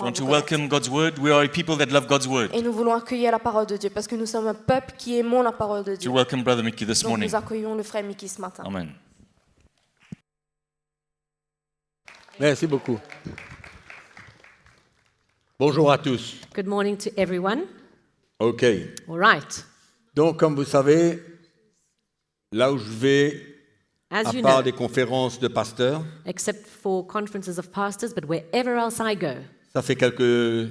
We want to welcome God's word. We are a people that love God's word. Et nous voulons accueillir la parole de Dieu parce que nous sommes un peuple qui aimons la parole de Dieu. To welcome Brother Mickey this Donc morning. nous accueillons le frère Mickey ce matin. Amen. Merci beaucoup. Bonjour à tous. Good morning to everyone. OK. All right. Donc, comme vous savez, là où je vais, As à you part know, des conférences de pasteurs, except for conferences of pastors, but wherever else I go, ça fait quelques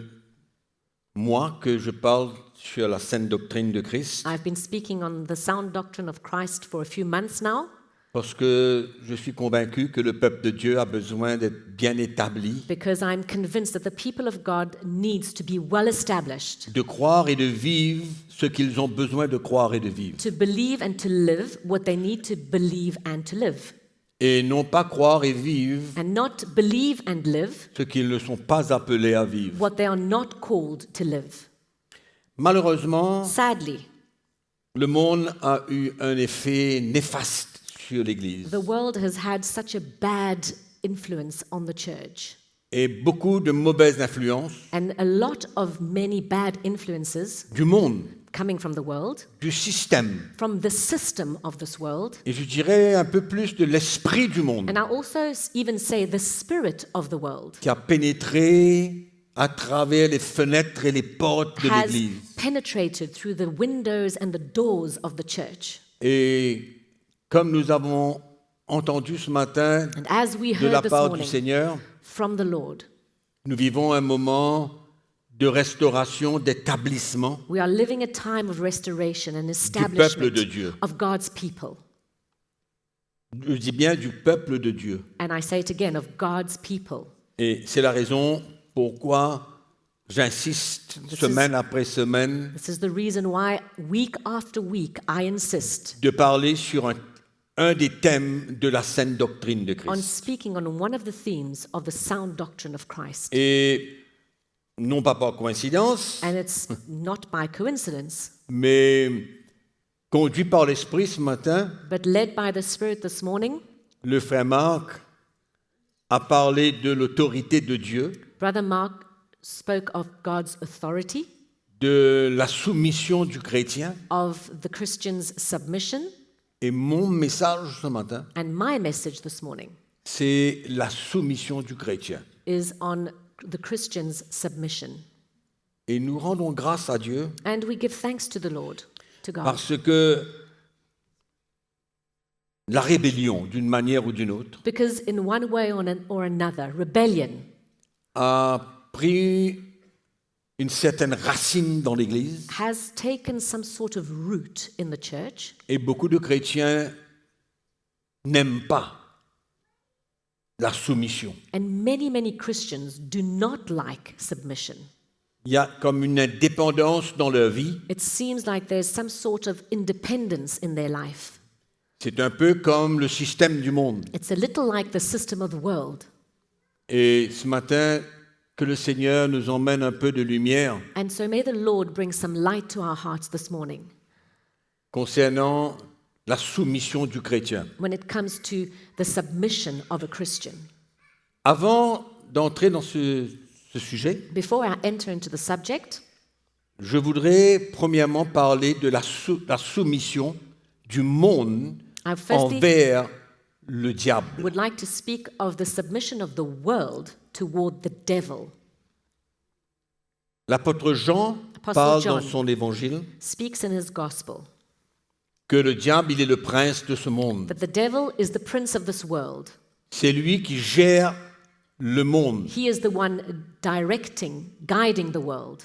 mois que je parle sur la saine doctrine de Christ, I've been speaking on the sound doctrine of Christ for a few months now, parce que je suis convaincu que le peuple de Dieu a besoin d'être bien établi, because I'm convinced that the people of God needs to be well established, de croire et de vivre ce qu'ils ont besoin de croire et de vivre, to believe and to live what they need to believe and to live, et non pas croire et vivre and not believe and live ce qu'ils ne sont pas appelés à vivre. what they are not called to live. Malheureusement, Sadly, le monde a eu un effet néfaste sur l'Église. the world has had such a bad influence on the church. Et beaucoup de mauvaises influences And a lot of many bad influences du monde, coming from the world, du système, from the system of this world, et je dirais un peu plus de l'esprit du monde, and I also even say the spirit of the world, qui a pénétré à travers les fenêtres et les portes de has l'Église. penetrated through the windows and the doors of the church. Et comme nous avons entendu ce matin And as we de la heard this part du morning Seigneur, from the Lord, nous vivons un moment de restauration, d'établissement we are living a time of restoration and peuple establishment de Dieu. of God's people. Je dis bien du peuple de Dieu. And I say it again, of God's people. Et c'est la raison pourquoi j'insiste semaine après semaine This is the reason why week after week I insist de parler sur un des thèmes de la saine doctrine de on Christ. speaking on one of the themes of the sound doctrine of Christ. Et non pas par coïncidence, And it's not by coincidence, mais conduit par l'Esprit ce matin, but led by the Spirit this morning, le frère Marc a parlé de l'autorité de Dieu, Brother Mark spoke of God's authority, de la soumission du chrétien. of the Christian's submission, Et mon message ce matin, and my message this morning c'est la soumission du chrétien. is on the Christian's submission. Et nous rendons grâce à Dieu And we give thanks to the Lord, to God, parce que la rébellion, d'une manière ou d'une autre, because in one way or another, rebellion a pris une certaine racine dans l'Église has taken some sort of root in the church, et beaucoup de chrétiens n'aiment pas la soumission. and many Christians do not like submission. Il y a comme une indépendance dans leur vie. It seems like there's some sort of independence in their life. C'est un peu comme le système du monde. It's a little like the system of the world. Et ce matin, que le Seigneur nous emmène un peu de lumière And so may the Lord bring some light to our hearts this morning concernant la soumission du chrétien. when it comes to the submission of a Christian. Avant d'entrer dans ce sujet, Before I enter into the subject, je voudrais premièrement parler de la soumission du monde I firstly envers le diable. would like to speak of the submission of the world toward the devil. L'apôtre Jean Apostle parle John dans son évangile speaks in his gospel que le diable, il est le prince de ce monde. that the devil is the prince of this world. C'est lui qui gère le monde. He is the one directing, guiding the world.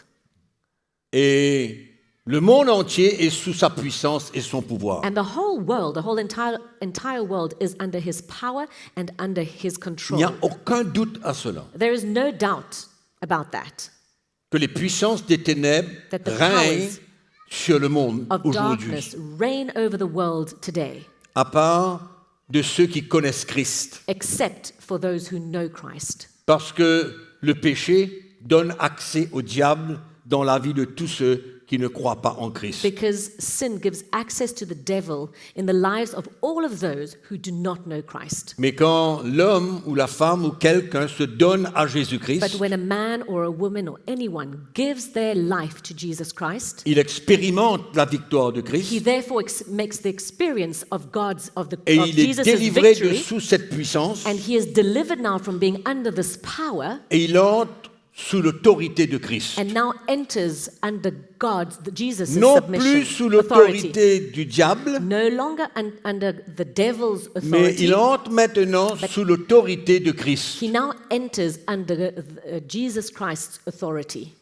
Et le monde entier est sous sa puissance et son pouvoir. And the whole world, the whole entire world is under his power and under his Il control. n'y a aucun doute à cela. There is no doubt about that, Que les puissances des ténèbres That the règnent powers sur le monde of aujourd'hui. darkness reign over the world today, À part de ceux qui connaissent Christ. except for those who know Christ. Parce que le péché donne accès au diable dans la vie de tous ceux qui ne croient pas en Christ. Because sin gives access to the devil in the lives of all of those who do not know Christ. Mais quand l'homme ou la femme ou quelqu'un se donne à But Jésus-Christ, when a man or a woman or anyone gives their life to Jesus Christ, il expérimente la victoire de he Christ therefore makes the experience of et of il est Jesus' délivré de victory, sous cette puissance and he is delivered now from being under this power, et il entre sous l'autorité de Christ. and now enters under Jesus' Non submission, plus sous authority. l'autorité du diable, No longer under the devil's mais authority. il entre maintenant sous l'autorité de Christ. He now enters under Jesus Christ's authority.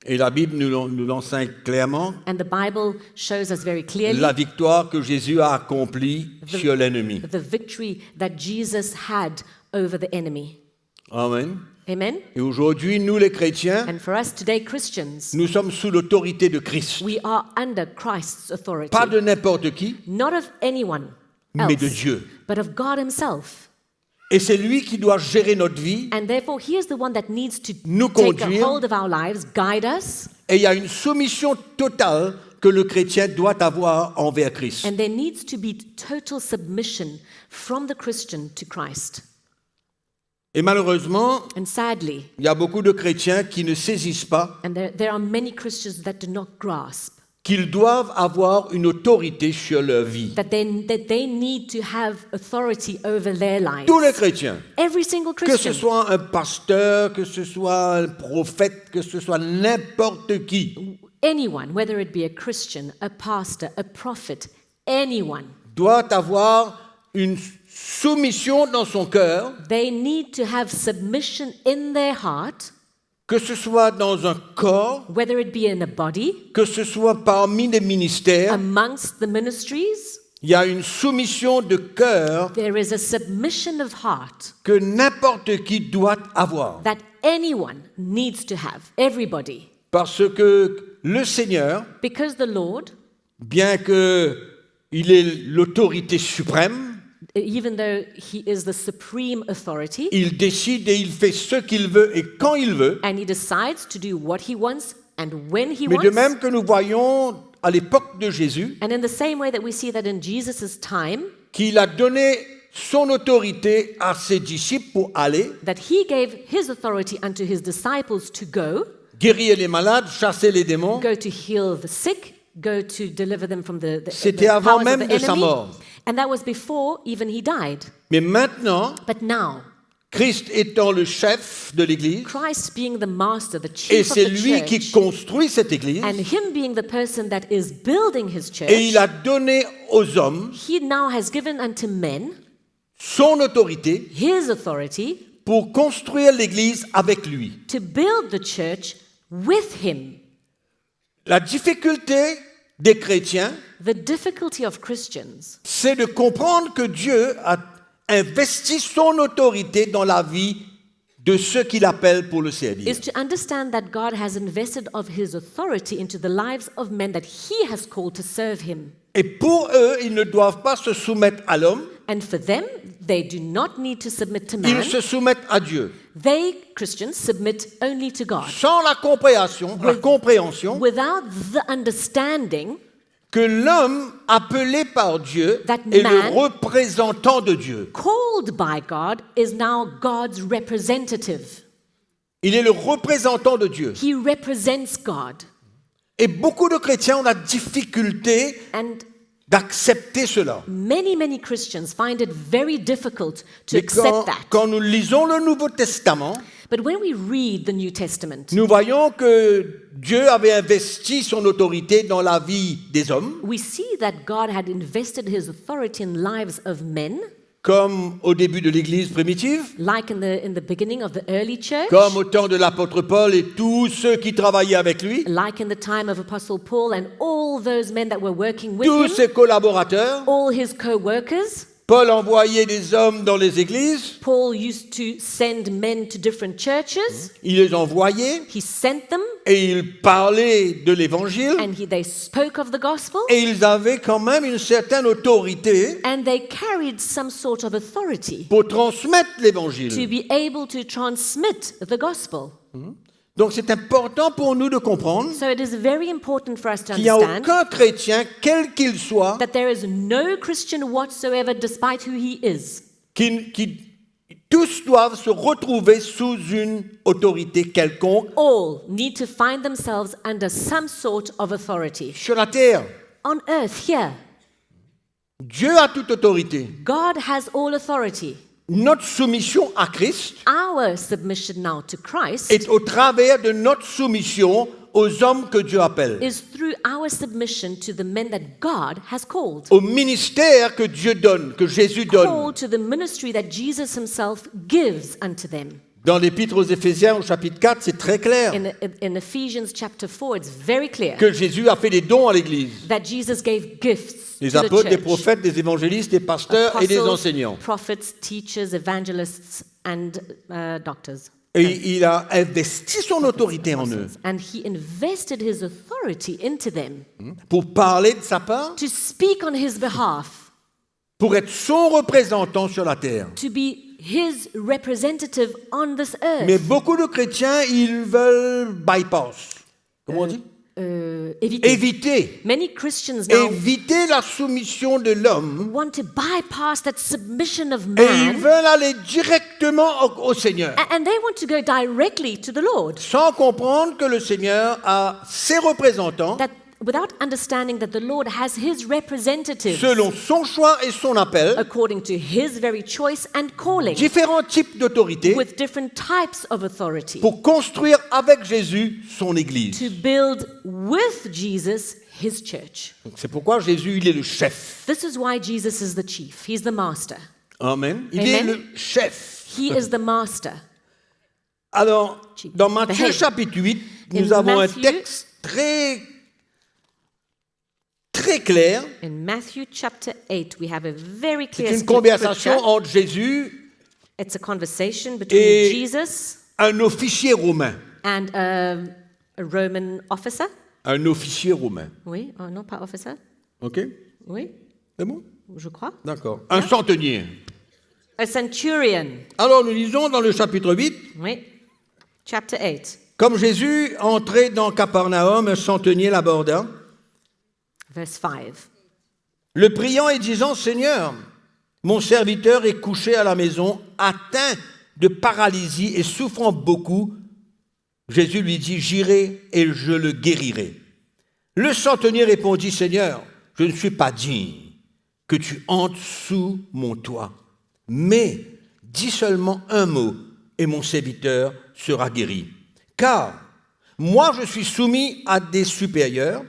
Et la Bible nous l'enseigne clairement, And the Bible shows us very clearly la victoire que Jésus a accomplie sur l'ennemi. the victory that Jesus had over the enemy. Amen. Amen? Et aujourd'hui, nous les chrétiens, And for us today, Christians, nous sommes sous l'autorité de Christ. we are under Christ's authority. Pas de n'importe qui, Not of anyone mais de else, Dieu. but of God himself. Et c'est lui qui doit gérer notre vie. And therefore, he is the one that needs to Nous take a conduire. hold of our lives, guide us, Et il y a une soumission totale que le chrétien doit avoir envers Christ. and there needs to be total submission from the Christian to Christ. Et malheureusement, And sadly, il y a beaucoup de chrétiens qui ne saisissent pas and there are many Christians that do not grasp qu'ils doivent avoir une autorité sur leur vie. that they need to have authority over their lives. Tous les chrétiens, Every single que ce Christian, soit un pasteur, que ce soit un prophète, que ce soit n'importe qui, anyone, whether it be a Christian, a pastor, a prophet, anyone, doit avoir une soumission dans son cœur, they need to have submission in their heart, que ce soit dans un corps, whether it be in a body, que ce soit parmi les ministères. amongst the ministries. Il y a une soumission de cœur There is a submission of heart que n'importe qui doit avoir. that anyone needs to have, everybody. Parce que le Seigneur, Because the Lord, bien qu'il ait l'autorité suprême, even though he is the supreme authority, il décide et il fait ce qu'il veut et quand il veut. and he decides to do what he wants and when he Mais de wants. même que nous voyons à l'époque de Jésus, And in the same way that we see that in Jesus' time, qu'il a donné son autorité à ses disciples pour aller that he gave his authority unto his disciples to go guérir les malades, chasser les démons. to heal the sick, go to deliver them from the C'était the avant powers of même the de sa enemy. mort. And that was before even he died. Mais maintenant, But now, Christ étant le chef de l'Église, Christ being the master, the et chief of c'est the lui qui church, construit cette Église, and him being the person that is building his church, et il a donné aux hommes he now has given unto men son autorité his authority pour construire l'Église avec lui. to build the church with him. La difficulté des chrétiens, The difficulty of Christians c'est de comprendre que Dieu a investi son autorité dans la vie de ceux qu'il appelle pour le servir. is to understand that God has invested of his authority into the lives of men that he has called to serve him. Et pour eux, ils ne doivent pas se soumettre à l'homme, And for them, they do not need to submit to ils man. se soumettent à Dieu. They, Christians, submit only to God. Sans la compréhension Without the understanding que l'homme appelé par Dieu That est man- le représentant de Dieu. called by God is now God's representative. Il est le représentant de Dieu. He represents God. Et beaucoup de chrétiens ont la difficulté And d'accepter cela. many Christians find it very difficult to Mais accept that. quand nous lisons le Nouveau Testament, But when we read the New Testament, nous voyons que Dieu avait investi son autorité dans la vie des hommes, we see that God had invested his authority in lives of men, comme au début de l'Église primitive, like in the beginning of the early church, comme au temps de l'apôtre Paul et tous ceux qui travaillaient avec lui, like in the time of Apostle Paul and all those men that were working with tous him, ses collaborateurs. all his co-workers. Paul envoyait des hommes dans les églises, Paul used to send men to different churches. il les envoyait He sent them et il parlait de l'évangile and they spoke of the gospel et ils avaient quand même une certaine autorité and they carried some sort of authority pour transmettre to l'évangile. be able to transmit the gospel. Donc c'est important pour nous de comprendre So it is very important for us to qu'il n'y a understand aucun chrétien, quel qu'il soit, that there is no Christian whatsoever, despite who he is. qui tous doivent se retrouver sous une autorité quelconque All need to find themselves under some sort of authority. sur la terre. On earth, here, Dieu a toute autorité. God has all authority. Notre soumission à Christ Our submission now to Christ est au travers de notre soumission aux hommes que Dieu appelle, is through our submission to the men that God has called. au ministère que Dieu donne, que Jésus donne. Called to the ministry that Jesus himself gives unto them. Dans l'Épître aux Éphésiens au chapitre 4, c'est très clair In Ephesians chapter 4, it's very clear que Jésus a fait des dons à l'Église. that Jesus gave gifts Les to the apôtres, les church. prophètes, les évangélistes, les pasteurs et les Apostles, enseignants. prophets, teachers, evangelists, and doctors. Et il a investi son autorité en eux And he invested his authority into them pour parler de sa part, to speak on his behalf, pour être son représentant sur la terre. to be his representative on this earth. Mais beaucoup de chrétiens, ils veulent bypass. Comment on dit? Éviter. Éviter. Many Christians now Éviter la soumission de l'homme want to bypass that submission of et ils man, veulent aller directement au Seigneur, and they want to go directly to the Lord, sans comprendre que le Seigneur a ses représentants that without understanding that the Lord has his representatives selon son choix et son appel, according to his very choice and calling, différents types d'autorité with different types of authority, pour construire avec Jésus son Église. to build with Jesus his church. Donc, c'est pourquoi Jésus, il est le chef. This is why Jesus is the chief. He's the master. Amen. Il Amen. est le chef. He is the master. Alors, dans Matthieu The head. chapitre 8, nous In avons un Matthew- texte très clair. In Matthew chapter 8, we have a very clear C'est une conversation scripture. entre Jésus, It's a conversation between Et- Jesus un officier romain. and a Roman officer. Un officier romain. Oui, oh non, pas officer. OK? Oui, C'est bon? je crois. D'accord. Un centenier. A centurion. Alors, nous lisons dans le chapitre 8, Oui, chapter 8, comme Jésus entrait dans Capernaum, un centenier l'aborda, verse 5. le priant et disant, Seigneur, mon serviteur est couché à la maison, atteint de paralysie et souffrant beaucoup. Jésus lui dit, j'irai et je le guérirai. Le centenier répondit, Seigneur, je ne suis pas digne que tu entres sous mon toit, mais dis seulement un mot et mon serviteur sera guéri. Car moi je suis soumis à des supérieurs,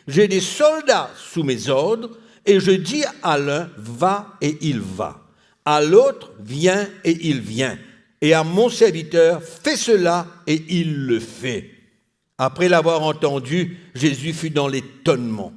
j'ai des soldats sous mes ordres, et je dis à l'un, va et il va, à l'autre, viens et il vient, et à mon serviteur, fais cela et il le fait. Après l'avoir entendu, Jésus fut dans l'étonnement.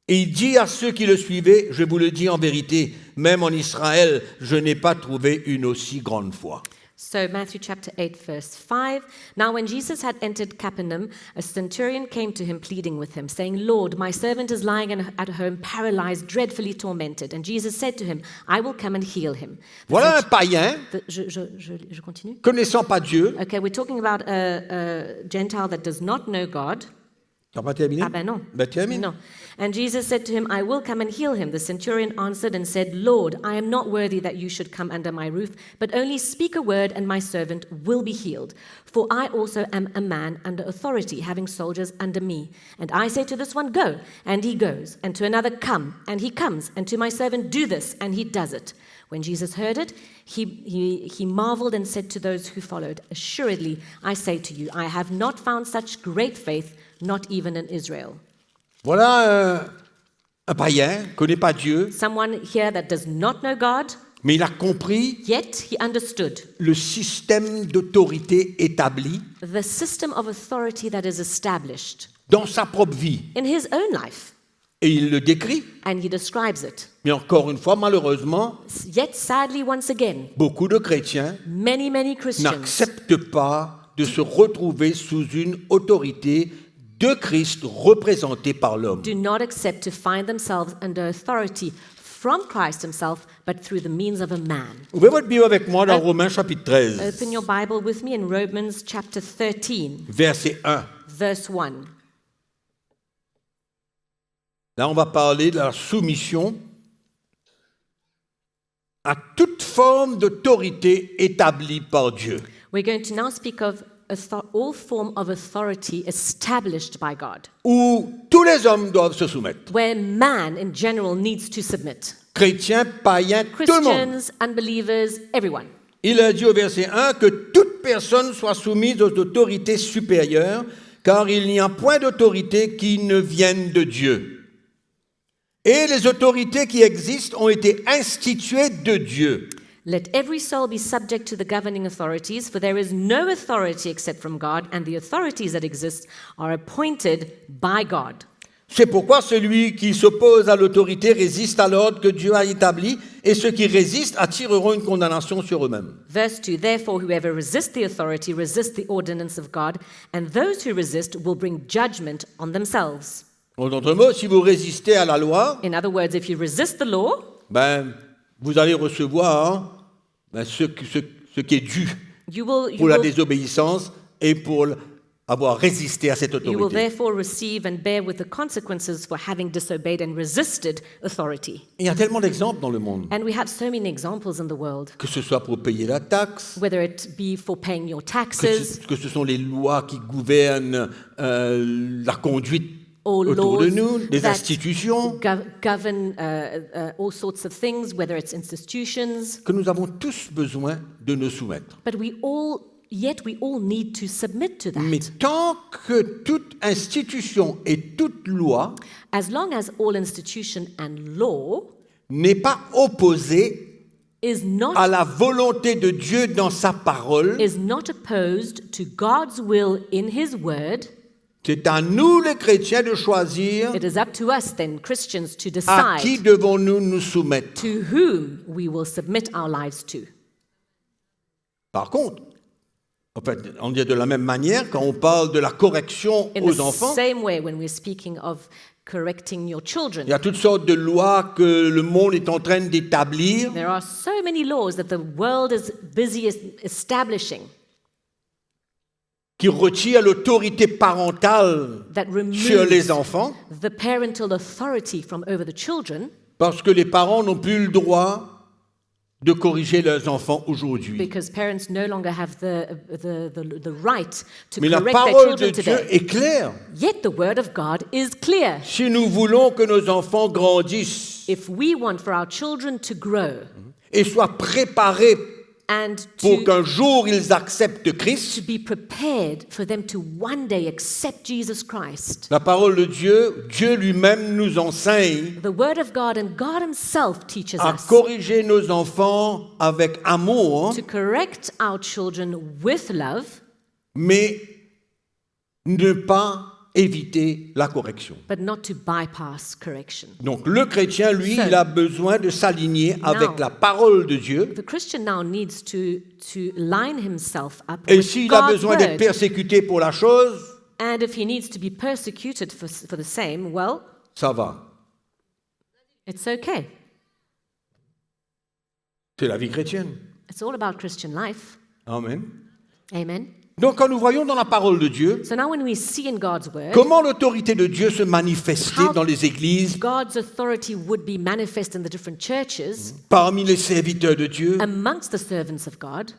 Et il dit à ceux qui le suivaient, je vous le dis en vérité, même en Israël, je n'ai pas trouvé une aussi grande foi. So, Matthew chapter 8, verse 5. Now, when Jesus had entered Capernaum, a centurion came to him, pleading with him, saying, Lord, my servant is lying at home, paralyzed, dreadfully tormented. And Jesus said to him, I will come and heal him. Voilà un païen, Je continue. connaissant pas Dieu. Okay, we're talking about a Gentile that does not know God. Tu n'as pas terminé? Ah ben non. Ben, termine. No. And Jesus said to him, I will come and heal him. The centurion answered and said, Lord, I am not worthy that you should come under my roof, but only speak a word and my servant will be healed. For I also am a man under authority, having soldiers under me. And I say to this one, go, and he goes, and to another, come, and he comes, and to my servant, do this, and he does it. When Jesus heard it, he marveled and said to those who followed, assuredly, I say to you, I have not found such great faith, not even in Israel. Voilà un païen, connaît pas Dieu, Someone here that does not know God, mais il a compris yet he understood le système d'autorité établi the system of authority that is established dans sa propre vie. in his own life, Et il le décrit. and he describes it. Mais encore une fois, malheureusement, Yet, sadly, once again, beaucoup de chrétiens many Christians n'acceptent pas de se retrouver sous une autorité de Christ représentée par l'homme. do not accept to find themselves under authority from Christ himself, but through the means of a man. Ouvrez votre Bible avec moi dans Romains chapitre 13, Open your Bible with me in Romans chapter 13, verset 1. verse 1. Là, on va parler de la soumission à toute forme d'autorité établie par Dieu. We're going to now speak of all form of authority established by God, Où tous les hommes doivent se soumettre. where man in general needs to submit. Chrétiens, païens, tout le monde. Christians, unbelievers, everyone. Il a dit au verset 1 que toute personne soit soumise aux autorités supérieures, car il n'y a point d'autorité qui ne vienne de Dieu. Et les autorités qui existent ont été instituées de Dieu. Let every soul be subject to the governing authorities, for there is no authority except from God, and the authorities that exist are appointed by God. C'est pourquoi celui qui s'oppose à l'autorité résiste à l'ordre que Dieu a établi, et ceux qui résistent attireront une condamnation sur eux-mêmes. Verse 2, therefore whoever resists the authority resists the ordinance of God, and those who resist will bring judgment on themselves. En d'autres mots, si vous résistez à la loi, In other words, if you resist the law, vous allez recevoir ce qui est dû you will, pour la désobéissance et pour avoir résisté à cette you will autorité. therefore receive and bear with the consequences for having disobeyed and resisted authority. Il y a tellement d'exemples dans le monde, And we have so many examples in the world, que ce soit pour payer la taxe, whether it be for paying your que taxes, ce sont les lois qui gouvernent la conduite or autour de laws nous, les that institutions, govern all sorts of things, whether it's institutions. que nous avons tous besoin de nous soumettre. But we all need to submit to that. Mais tant que toute institution et toute loi As long as all institution and law n'est pas opposée is not à la volonté de Dieu dans sa parole, opposed to God's will in His Word, c'est à nous les chrétiens de choisir it is up to us then, Christians, to à qui decide devons-nous nous soumettre. to whom we will submit our lives to. Par contre, en fait, on dit de la même manière, quand on parle de la correction In aux the enfants, same way, when we're speaking of correcting your children, il y a toutes sortes de lois que le monde est en train d'établir there are so many laws that the world is busy establishing qui retirent l'autorité parentale that sur les removes enfants the parental authority from over the children, parce que les parents n'ont plus le droit de corriger leurs enfants aujourd'hui. because parents no longer have the right to Mais la correct their parole de children Dieu today. est claire. Yet the word of God is clear. Si nous voulons que nos enfants grandissent If we want for our children to grow et soient préparés and pour to qu'un jour ils acceptent Christ, be prepared for them to one day accept Jesus Christ, la parole de Dieu, Dieu lui-même nous enseigne the word of God and God himself teaches à us corriger nos enfants avec amour, to correct our children with love, mais ne pas éviter la correction. but not to bypass correction. Donc le chrétien, lui, So- il a besoin de s'aligner avec la parole de Dieu. The Christian now needs to line himself up Et with s'il a God's besoin d'être word. persécuté pour la chose, And if he needs to be persecuted for the same, well, ça va. it's okay. C'est la vie chrétienne. It's all about Christian life. Amen. Amen. Donc quand nous voyons dans la parole de Dieu, So now when we see in God's word, comment l'autorité de Dieu se manifestait How- dans les églises, God's authority would be manifest in the different churches parmi les serviteurs de Dieu, amongst the servants of God,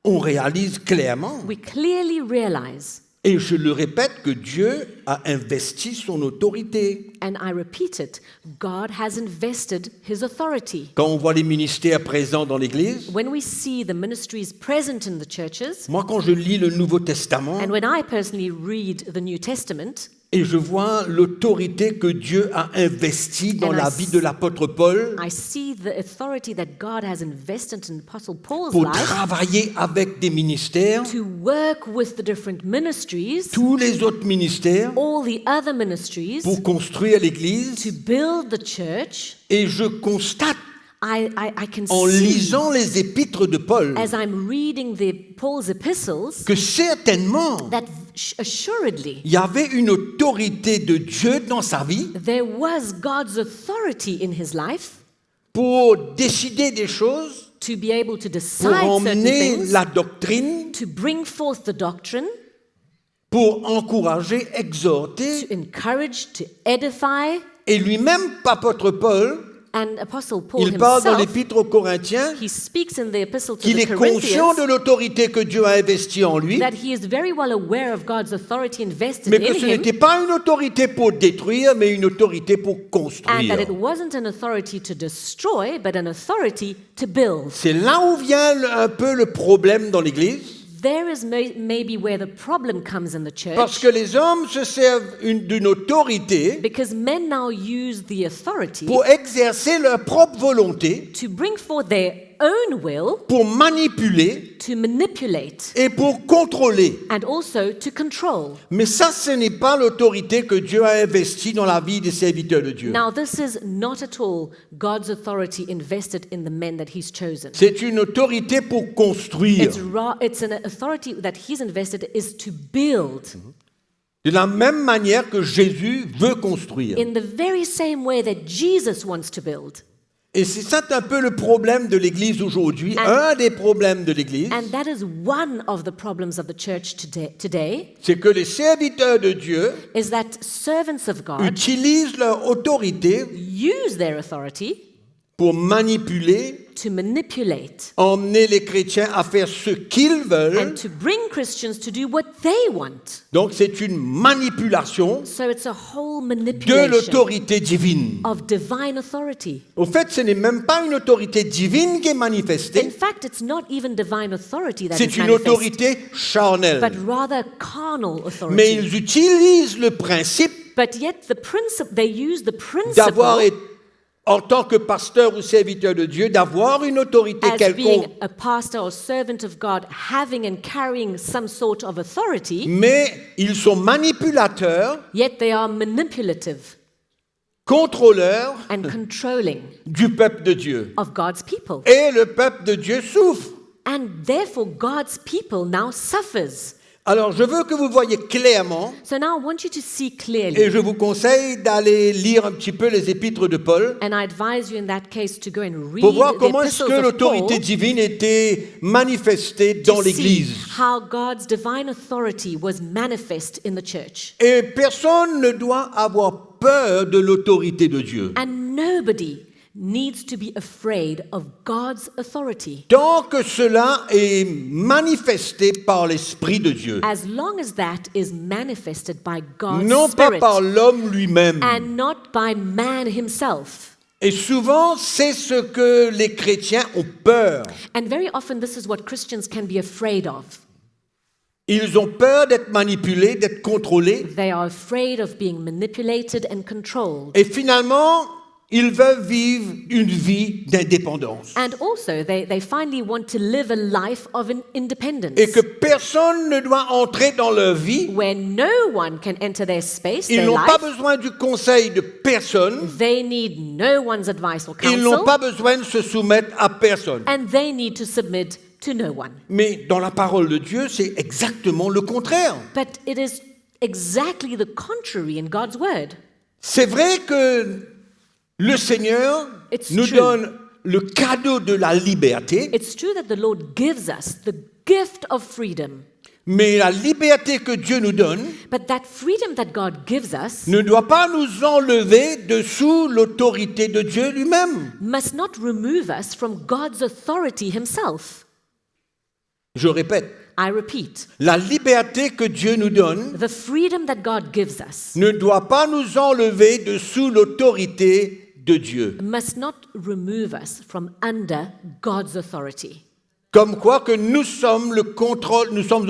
on réalise clairement, we clearly realize, et je le répète, que Dieu a investi son autorité. and I repeat it, God has invested his authority. Quand on voit les ministères présents dans l'église, When we see the ministries present in the churches, moi quand je lis le Nouveau Testament, and when I personally read the New Testament, et je vois l'autorité que Dieu a investie dans And I la s- vie de l'apôtre Paul I see the authority that God has invested in Apostle Paul's pour life travailler avec des ministères, to work with the different ministries, tous les autres ministères, all the other ministries, pour construire l'église. to build the church. Et je constate I can en see, lisant les épîtres de Paul as I'm reading Paul's epistles, que certainement that assuredly il y avait une autorité de Dieu dans sa vie, there was God's authority in his life, pour décider des choses, to be able to pour decide certain emmener things, la doctrine, to bring forth the doctrine, pour encourager, exhorter. to encourage, to edify. Et lui-même, apôtre Paul, And Apostle Paul il parle dans himself, l'Épître aux Corinthiens he speaks in the epistle to qu'il the est conscient Corinthians de l'autorité que Dieu a investie en lui, that he is very well aware of God's authority invested mais que in ce him, n'était pas une autorité pour détruire, mais une autorité pour and construire. that it wasn't an authority to destroy, but an authority to build. C'est là où vient un peu le problème dans l'Église, There is maybe where the problem comes in the parce church, que les hommes se servent d'une autorité because men now use the authority pour exercer leur propre volonté, to bring forth their own will, pour manipuler to manipulate, et pour contrôler. and also to control. Mais ça, ce n'est pas l'autorité que Dieu a investie dans la vie des serviteurs de Dieu. Now, this is not at all God's authority invested in the men that He's chosen. C'est une autorité pour construire. It's an authority that He's invested is to build De la même manière que Jésus veut construire. in the very same way that Jesus wants to build. Et c'est ça un peu le problème de l'Église aujourd'hui, un des problèmes de l'Église, And that is one of the problems of the church today c'est que les serviteurs de Dieu is that servants of God utilisent leur autorité use their authority pour manipuler, to manipulate emmener les chrétiens à faire ce qu'ils veulent. and to bring Christians to do what they want. Donc c'est une manipulation So it's a whole de manipulation l'autorité divine. of divine authority. Au fait, ce n'est même pas une autorité divine qui est In manifestée, fact, it's not even divine authority that c'est is une manifest, autorité charnelle. but rather carnal authority. Mais ils utilisent le principe But yet they use the principle d'avoir, en tant que pasteur ou serviteur de Dieu, d'avoir une autorité as being quelconque, a pastor or servant of God, having and carrying some sort of authority, mais ils sont manipulateurs, yet they are manipulative contrôleurs and controlling du peuple de Dieu. of God's people. Et le peuple de Dieu souffre. And therefore God's people now suffers. Alors, je veux que vous voyez clairement, So now I want you to see et clearly, je vous conseille d'aller lire un petit peu les épîtres de Paul, and I advise you in that case to go and read pour voir the comment est-ce epistles que of Paul l'autorité divine était manifestée dans to see l'Église. how God's divine authority was manifest in the church. Et personne ne doit avoir peur de l'autorité de Dieu. And nobody needs to be afraid of God's authority Tant que cela est manifesté par l'Esprit de Dieu, as long as that is manifested by God's non pas Spirit par l'homme lui-même. and not by man himself. Et souvent, c'est ce que les chrétiens ont peur. And very often this is what Christians can be afraid of. Ils ont peur d'être manipulés, d'être contrôlés. They are afraid of being manipulated and controlled. Et finalement, ils veulent vivre une vie d'indépendance. And also, they finally want to live a life of an independence Et que personne ne doit entrer dans leur vie. where no one can enter their space, Ils their n'ont pas life. besoin du conseil de personne. They need no one's advice or Ils n'ont counsel, pas besoin de se soumettre à personne. and they need to submit to no one. Mais dans la parole de Dieu, c'est exactement le contraire. But it is exactly the contrary in God's word. C'est vrai que le Seigneur It's nous true. donne le cadeau de la liberté, It's true that the Lord gives us the gift of freedom, mais la liberté que Dieu nous donne but that freedom that God gives us ne doit pas nous enlever de sous l'autorité de Dieu lui-même. must not remove us from God's authority himself. Je répète, I repeat, la liberté que Dieu nous donne the freedom that God gives us ne doit pas nous enlever de sous l'autorité de Dieu. must not remove us from under God's authority. Comme quoi que nous sommes au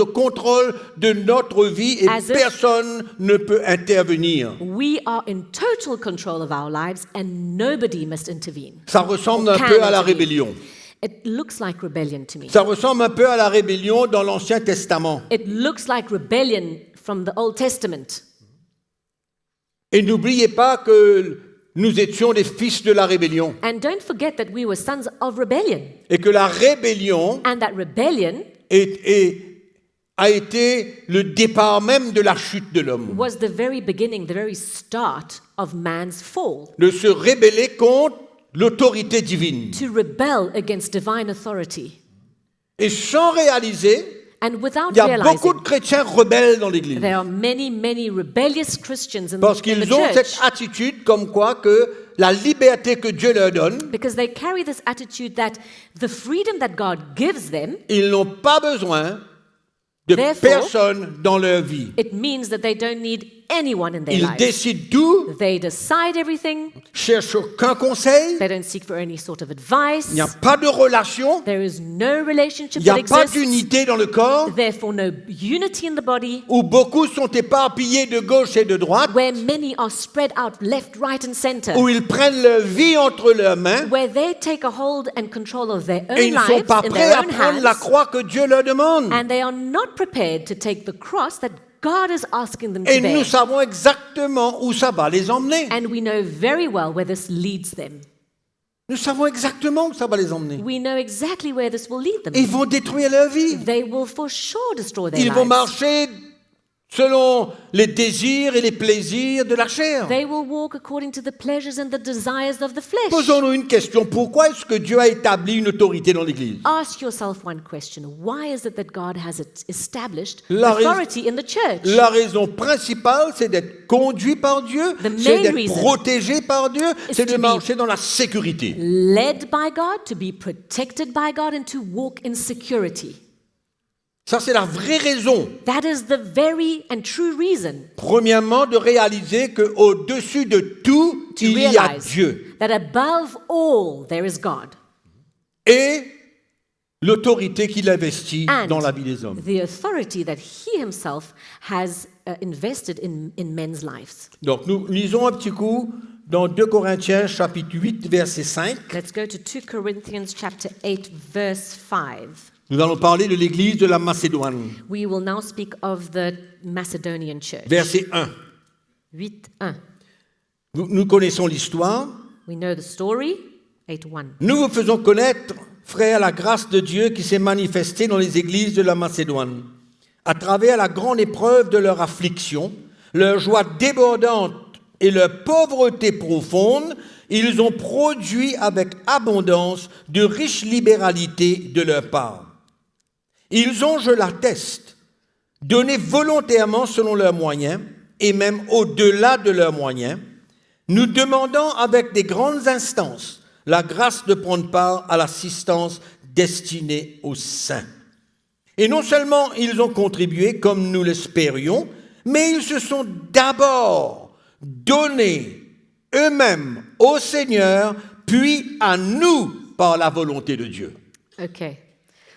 contrôle de notre vie et As if- personne ne peut intervenir. We are in total control of our lives and nobody must intervene. Ça ressemble un Can peu à la intervene. rébellion. It looks like rebellion to me. Ça ressemble un peu à la rébellion dans l'Ancien Testament. It looks like rebellion from the Old Testament. Et n'oubliez pas que nous étions des fils de la rébellion. And don't forget that we were sons of rebellion. Et que la rébellion And that rebellion a été le départ même de la chute de l'homme. was the very beginning, the very start of man's fall. De se rébeller contre l'autorité divine. to rebel against divine authority. Et sans réaliser, And without il y a beaucoup realizing, de chrétiens rebelles dans l'Église. there are many rebellious Christians in Parce the qu'ils ont church cette attitude comme quoi que la liberté que Dieu leur donne, because they carry this attitude that the freedom that God gives them, ils n'ont pas besoin de Therefore, personne dans leur vie. it means that they don't need anyone in their Ils lives. décident tout, They decide everything. cherchent aucun conseil, They don't seek for any sort of advice. il n'y a pas de relation, There is no relationship il n'y a that pas exists. d'unité dans le corps, Therefore, no unity in the body, où beaucoup sont éparpillés de gauche et de droite, where many are spread out left, right, and center, où ils prennent leur vie entre leurs mains where they take a hold and control of their et own ils ne sont lives pas in prêts their à own prendre la hands, croix que Dieu leur demande. and they are not prepared to take the cross that God is asking them Et to bear. nous savons exactement où ça va les emmener. And we know very well where this leads them. Nous savons exactement où ça va les emmener. We know exactly where this will lead them. Ils vont détruire leur vie. They will for sure destroy their Ils vont lives. marcher selon les désirs et les plaisirs de la chair. They will walk according to the pleasures and the desires of the flesh. Posons-nous une question. Pourquoi est-ce que Dieu a établi une autorité dans l'Église? Ask yourself one question. Why is it that God has established La rais- authority in the church? La raison principale, c'est d'être conduit par Dieu, The c'est main d'être reason protégé par Dieu, is c'est de to be- marcher dans la sécurité. Led by God, to be protected by God, and to walk in security. Ça, c'est la vraie raison. That is the very and true reason Premièrement, de réaliser qu'au-dessus de tout, to il y a realize Dieu. that above all there is God. Et l'autorité qu'il investit And dans la vie des hommes. the authority that He Himself has invested in men's lives. Donc, nous lisons un petit coup dans 2 Corinthiens, chapitre 8, verset 5. Let's go to 2 Corinthians chapter 8, verse 5. Nous allons parler de l'église de la Macédoine. We will now speak of the Macedonian church. Verset 1. 8:1. Nous connaissons l'histoire. We know the story. 8:1. Nous vous faisons connaître, frères, la grâce de Dieu qui s'est manifestée dans les églises de la Macédoine. À travers la grande épreuve de leur affliction, leur joie débordante et leur pauvreté profonde, ils ont produit avec abondance de riches libéralités de leur part. Ils ont, je l'atteste, donné volontairement selon leurs moyens, et même au-delà de leurs moyens, nous demandant avec des grandes instances la grâce de prendre part à l'assistance destinée aux saints. Et non seulement ils ont contribué comme nous l'espérions, mais ils se sont d'abord donnés eux-mêmes au Seigneur, puis à nous par la volonté de Dieu. Okay.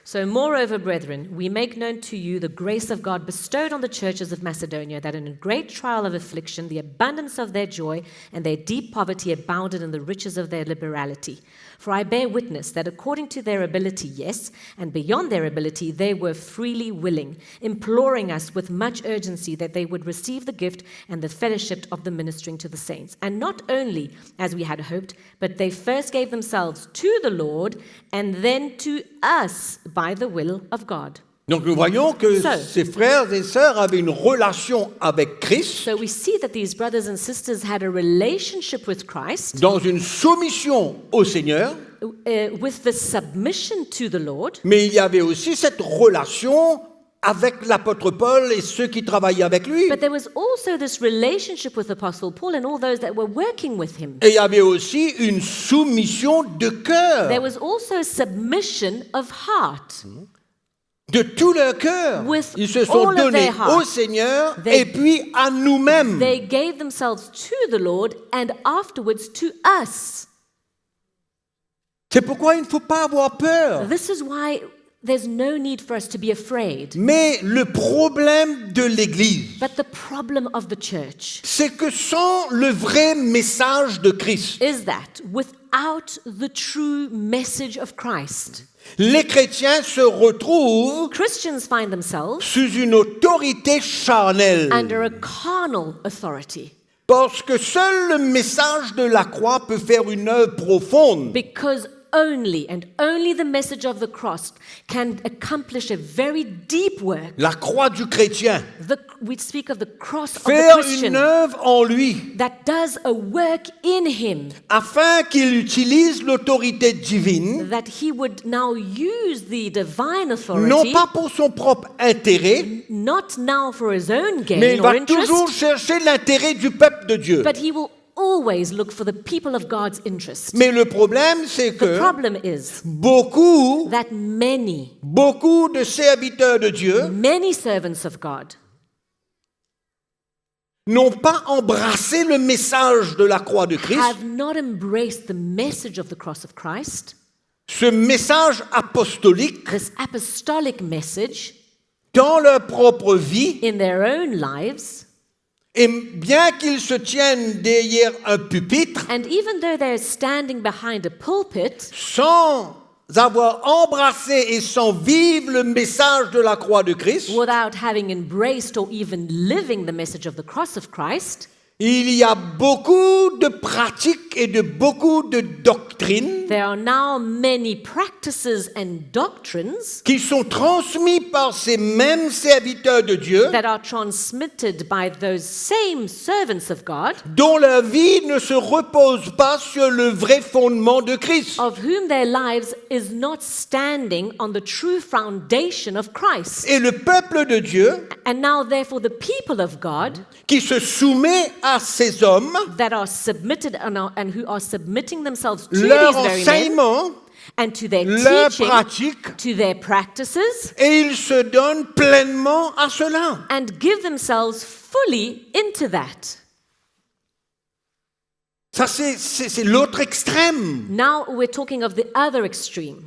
So, moreover, brethren, we make known to you the grace of God bestowed on the churches of Macedonia, that in a great trial of affliction, the abundance of their joy and their deep poverty abounded in the riches of their liberality. For I bear witness that according to their ability, yes, and beyond their ability, they were freely willing, imploring us with much urgency that they would receive the gift and the fellowship of the ministering to the saints. And not only, as we had hoped, but they first gave themselves to the Lord and then to us by the will of God. Donc nous voyons que So- ces frères et sœurs avaient une relation avec Christ, So we see that these brothers and sisters had a relationship with Christ, dans une soumission au Seigneur, with the submission to the Lord, mais il y avait aussi cette relation avec l'apôtre Paul et ceux qui travaillaient avec lui. but there was also this relationship with Apostle Paul and all those that were working with him. Et il y avait aussi une soumission de cœur, There was also submission of heart. de tout leur cœur. With Ils se sont all of donnés their heart. au Seigneur They- et puis à nous-mêmes. They gave themselves to the Lord and afterwards to us. C'est pourquoi il ne faut pas avoir peur. This is why there's no need for us to be afraid. Mais le problème de l'Église, But the problem of the church c'est que sans le vrai message de Christ, is that without the true message of Christ, les chrétiens se retrouvent Christians find themselves sous une autorité charnelle. under a carnal authority Parce que seul le message de la croix peut faire une œuvre profonde. because only and only the message of the cross can accomplish a very deep work. La croix du chrétien. We speak of the cross of the Faire Christian une œuvre en lui that does a work in him, afin qu'il utilise l'autorité divine, that he would now use the divine non authority, pas pour son propre intérêt, not now for his own mais gain il or va toujours interest, chercher l'intérêt du peuple de Dieu. but he will always look for the people of God's interest. Mais le problème, c'est The que problem is beaucoup that many de serviteurs de Dieu servants of God n'ont pas embrassé le message de la croix de Christ, have not embraced the message of the cross of Christ, ce message apostolique, this apostolic message dans leur propre vie. in their own lives. Et bien qu'ils se tiennent derrière un pupitre, And even though they're standing behind a pulpit, sans avoir embrassé et sans vivre le message de la croix de Christ, without having embraced or even living the message of the cross of Christ, il y a beaucoup de pratiques et de beaucoup de doctrines there are now many practices and doctrines qui sont transmis par ces mêmes serviteurs de Dieu, that are transmitted by those same servants of God, dont la vie ne se repose pas sur le vrai fondement de Christ. of whom their lives is not standing on the true foundation of Christ. Et le peuple de Dieu, And now, therefore, the people of God qui se soumet à ces hommes, that are submitted and who are submitting themselves to leur these very men enseignement, and to their leur teaching, pratique, to their practices, et ils se donnent pleinement à cela. and give themselves fully into that. Ça, c'est l'autre extrême. Now we're talking of the other extreme.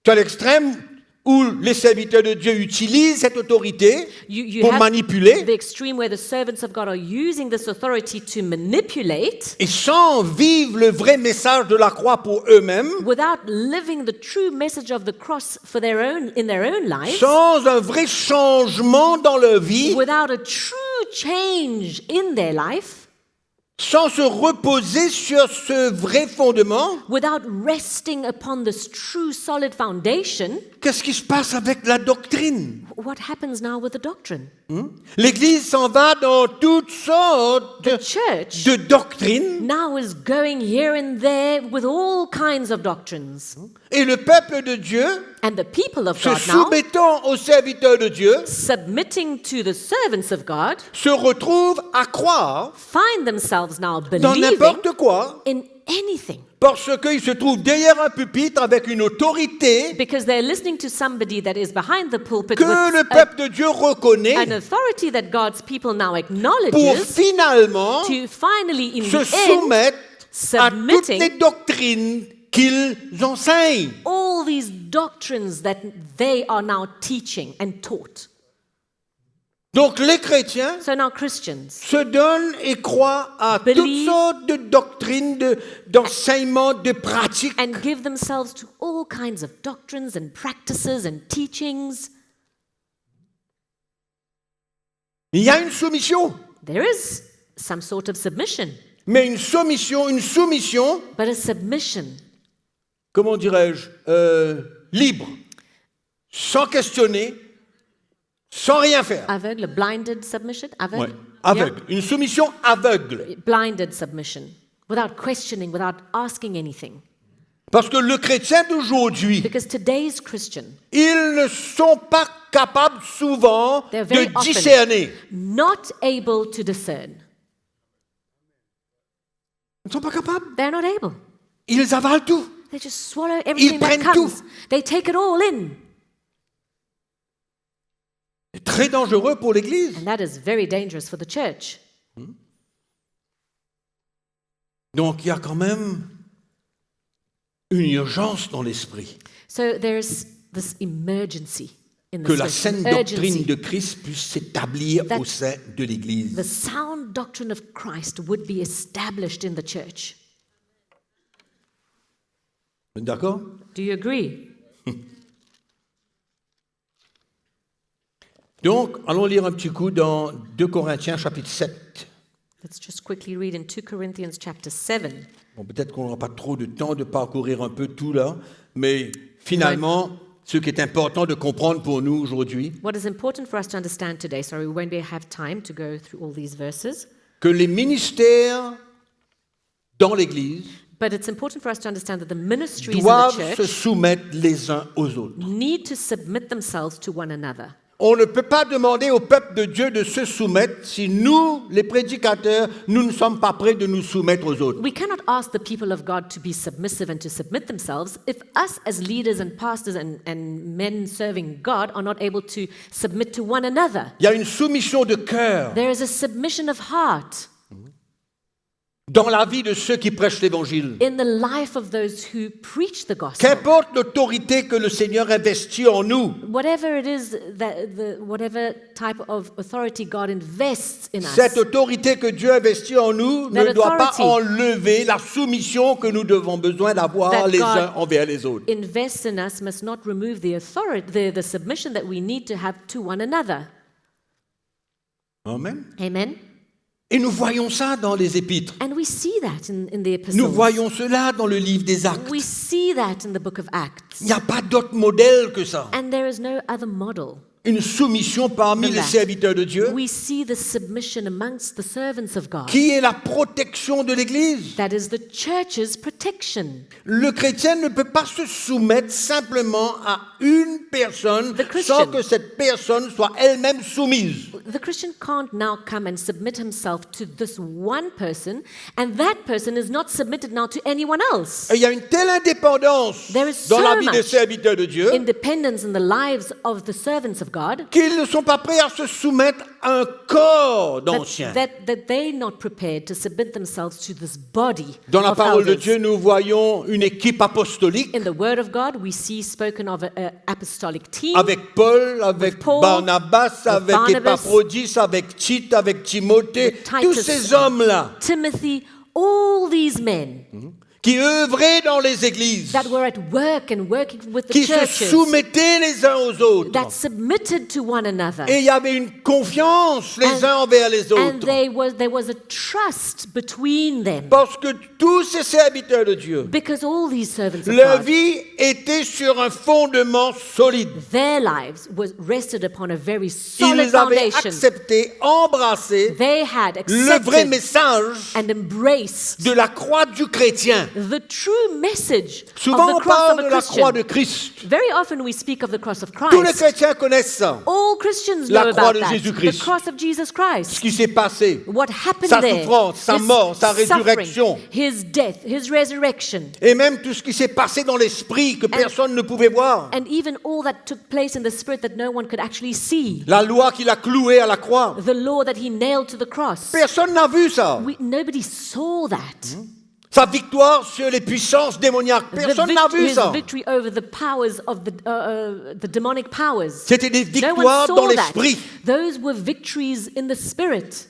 C'est l'extrême où les serviteurs de Dieu utilisent cette autorité You pour have manipuler the extreme where the servants of God are using this authority to manipulate et sans vivre le vrai message de la croix pour eux-mêmes, without living the true message of the cross for in their own lives, sans un vrai changement dans leur vie, without a true change in their life, sans se reposer sur ce vrai fondement. without resting upon this true solid foundation. Qu'est-ce qui se passe avec la doctrine? What happens now with the doctrine? L'Église s'en va dans toutes sortes The church de doctrines now is going here and there with all kinds of doctrines. et le peuple de Dieu, And the people of se God now, soumettant aux serviteurs de Dieu, submitting to the servants of God, se retrouve à croire find themselves now dans believing n'importe quoi in anything parce qu'ils se trouvent derrière un pupitre avec une autorité because they're listening to somebody that is behind the pulpit que with le peuple de Dieu reconnaît an authority that God's people now pour acknowledges finalement to finally, in se the end, soumettre à toutes les submitting doctrines qu'ils enseignent. all these doctrines that they are now teaching and taught. Donc les chrétiens So now Christians se donnent et croient à toutes Believe. sortes de doctrines, d'enseignements, de pratiques. and give themselves to all kinds of doctrines and practices and teachings. Il y a une soumission, There is some sort of submission, mais une soumission, but a submission comment dirais-je, libre, sans questionner, sans rien faire. aveugle, a blinded submission, aveugle, Ouais, aveugle, une soumission aveugle. Yeah. Blinded submission, without questioning, without asking anything. Parce que le chrétien d'aujourd'hui, Because today's Christian, ils ne sont pas capables souvent They're very de often- discerner. not able to discern. Ils ne sont pas capables. They're not able. Ils avalent tout. They just swallow everything that prennent comes. tout. They take it all in. C'est très dangereux pour l'Église. And that is very dangerous for the church. Donc il y a quand même une urgence dans l'esprit. So there's this emergency in Que the la spirit. saine doctrine Urgency. de Christ puisse s'établir That- au sein de l'Église. The sound doctrine of Christ would be established in the church. Vous êtes d'accord? Do you agree? Donc, allons lire un petit coup dans 2 Corinthiens chapitre 7. Let's just quickly read in 2 Corinthians chapter 7. Bon, peut-être qu'on n'aura pas trop de temps de parcourir un peu tout là, mais finalement, ce qui est important de comprendre pour nous aujourd'hui, What is important for us to understand today, sorry, we won't have time to go through all these verses, que les ministères dans l'Église but it's important for us to understand that the ministries in the doivent se church soumettre les uns aux autres. need to submit themselves to one another. On ne peut pas demander au peuple de Dieu de se soumettre si nous, les prédicateurs, nous ne sommes pas prêts de nous soumettre aux autres. We cannot ask the people of God to be submissive and to submit themselves if us as leaders and pastors and men serving God are not able to submit to one another. Il y a une soumission de cœur There is a submission of heart dans la vie de ceux qui prêchent l'Évangile. in the life of those who preach the gospel. Qu'importe l'autorité que le Seigneur investit en nous, Whatever it is whatever type of authority God invests in us, cette autorité que Dieu investit en nous ne That doit pas authority enlever la soumission que nous devons besoin d'avoir that les God uns envers les autres. invests in us must not remove the authority, the submission that we need to have to one another. Amen. Amen. Et nous voyons ça dans les épîtres. And we see that in the epistles. Nous voyons cela dans le livre des Actes. We see that in the book of Acts. Il n'y a pas d'autre modèle que ça. And there is no other model. Une soumission parmi than les that. serviteurs de Dieu, We see the submission amongst the servants of God. qui est la protection de l'Église. That is the church's protection. Le chrétien ne peut pas se soumettre simplement à une personne The Christian. sans que cette personne soit elle-même soumise. The Christian can't now come and submit himself to this one person, and that person is not submitted now to anyone else. Et il y a une telle indépendance There is dans so la vie des much serviteurs de Dieu independence in the lives of the servants of God qu'ils ne sont pas prêts à se soumettre à un corps d'anciens. that they're not prepared to submit themselves to this body Dans la of parole de elders. Dieu, nous voyons une équipe apostolique In the Word of God, we see spoken of an apostolic team avec Paul, avec Paul, Barnabas, avec Barnabas, Épaphrodite, avec Tite, avec Timothée, with tous Titus, ces hommes-là Timothy, all these men qui œuvraient dans les églises, that were at work and working with the qui se churches, soumettaient les uns aux autres. that submitted to one another. Et il y avait une confiance les And- uns envers les And autres. there was a trust between them Parce que tous ces serviteurs de Dieu, because all these servants of leur God, vie était sur un fondement solide. their lives was rested upon a very solid Ils avaient foundation. accepté, embrassé They had le vrai accepted message and embraced de la croix du chrétien. the true message Souvent of on the cross parle of de a la croix Christian. de Christ. Very often we speak of the cross of Tous les Christ. chrétiens connaissent ça. All Christians La know croix about de that. Jésus-Christ. The cross of Jesus Ce Christ. qui s'est passé. What happened Sa there. souffrance, sa His mort, sa suffering, résurrection. His death, His resurrection. Et même tout ce qui s'est passé dans l'esprit que personne ne pouvait voir. And even all that took place in the spirit that no one could actually see. La loi qu'il a clouée à la croix. The law that He nailed to the cross. Personne n'a vu ça. Nobody saw that. Sa victoire sur les puissances démoniaques. Personne n'a vu His ça. victory over the powers of the demonic powers. C'était des No one victoires saw dans that. l'esprit. Those were victories in the spirit.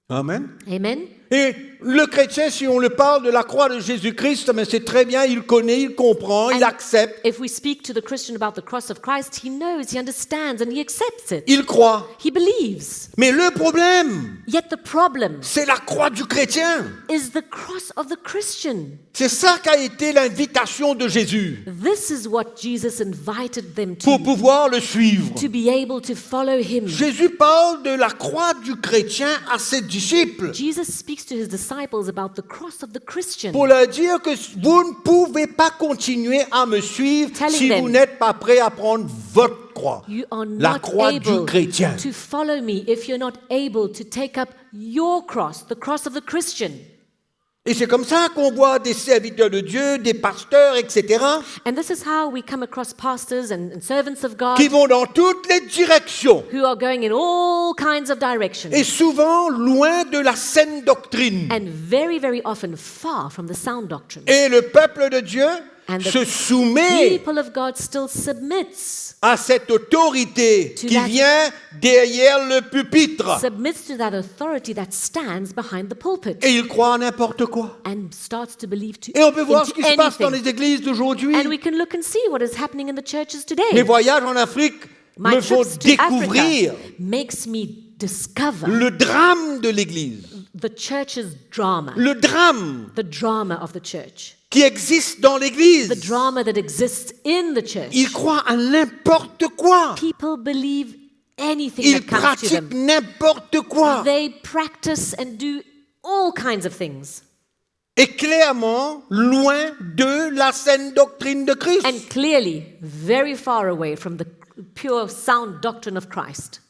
Amen. Amen. Et le chrétien, si on le parle de la croix de Jésus-Christ, mais c'est très bien, il connaît, il comprend, il And accepte, if we speak to the Christian about the cross of Christ, he knows, he understands, and he accepts it. il croit. He believes. Mais le problème, Yet the problem c'est la croix du chrétien. is the cross of the Christian. C'est ça qu'a été l'invitation de Jésus This is what Jesus invited them pour to pouvoir le suivre. be able to follow him. Jésus parle de la croix du chrétien à ses disciples Jesus speaks to his disciples about the cross of the Christian, pour leur dire que vous ne pouvez pas continuer à me suivre Telling si them, vous n'êtes pas prêt à prendre votre croix. you are La not croix du able chrétien. to follow me if you're not able to take up your cross, the cross of the Christian. Et c'est comme ça qu'on voit des serviteurs de Dieu, des pasteurs, etc., And this is how we come across pastors and servants of God qui vont dans toutes les directions who are going in all kinds of directions et souvent loin de la saine doctrine. and very, very often far from the sound doctrine. Et le peuple de Dieu And the se soumet People of God still submits à cette autorité To qui that- vient derrière le pupitre. to that authority that stands behind the pulpit Et il croit en n'importe quoi. and starts to believe Et on peut voir ce into qui se passe dans anything. les églises d'aujourd'hui. And we can look and see what is happening in the churches Mes today. voyages en Afrique My me font trips to découvrir Africa makes me discover le drame de l'église. the church's drama, le drame the drama of the church, qui existe dans l'Église. the drama that exists in the church. Ils croient à n'importe quoi. People believe anything Ils that comes to them. pratiquent n'importe quoi. They practice and do all kinds of things. Et clairement, loin de la saine doctrine de Christ. And clearly, very far away from the pure, sound doctrine of Christ.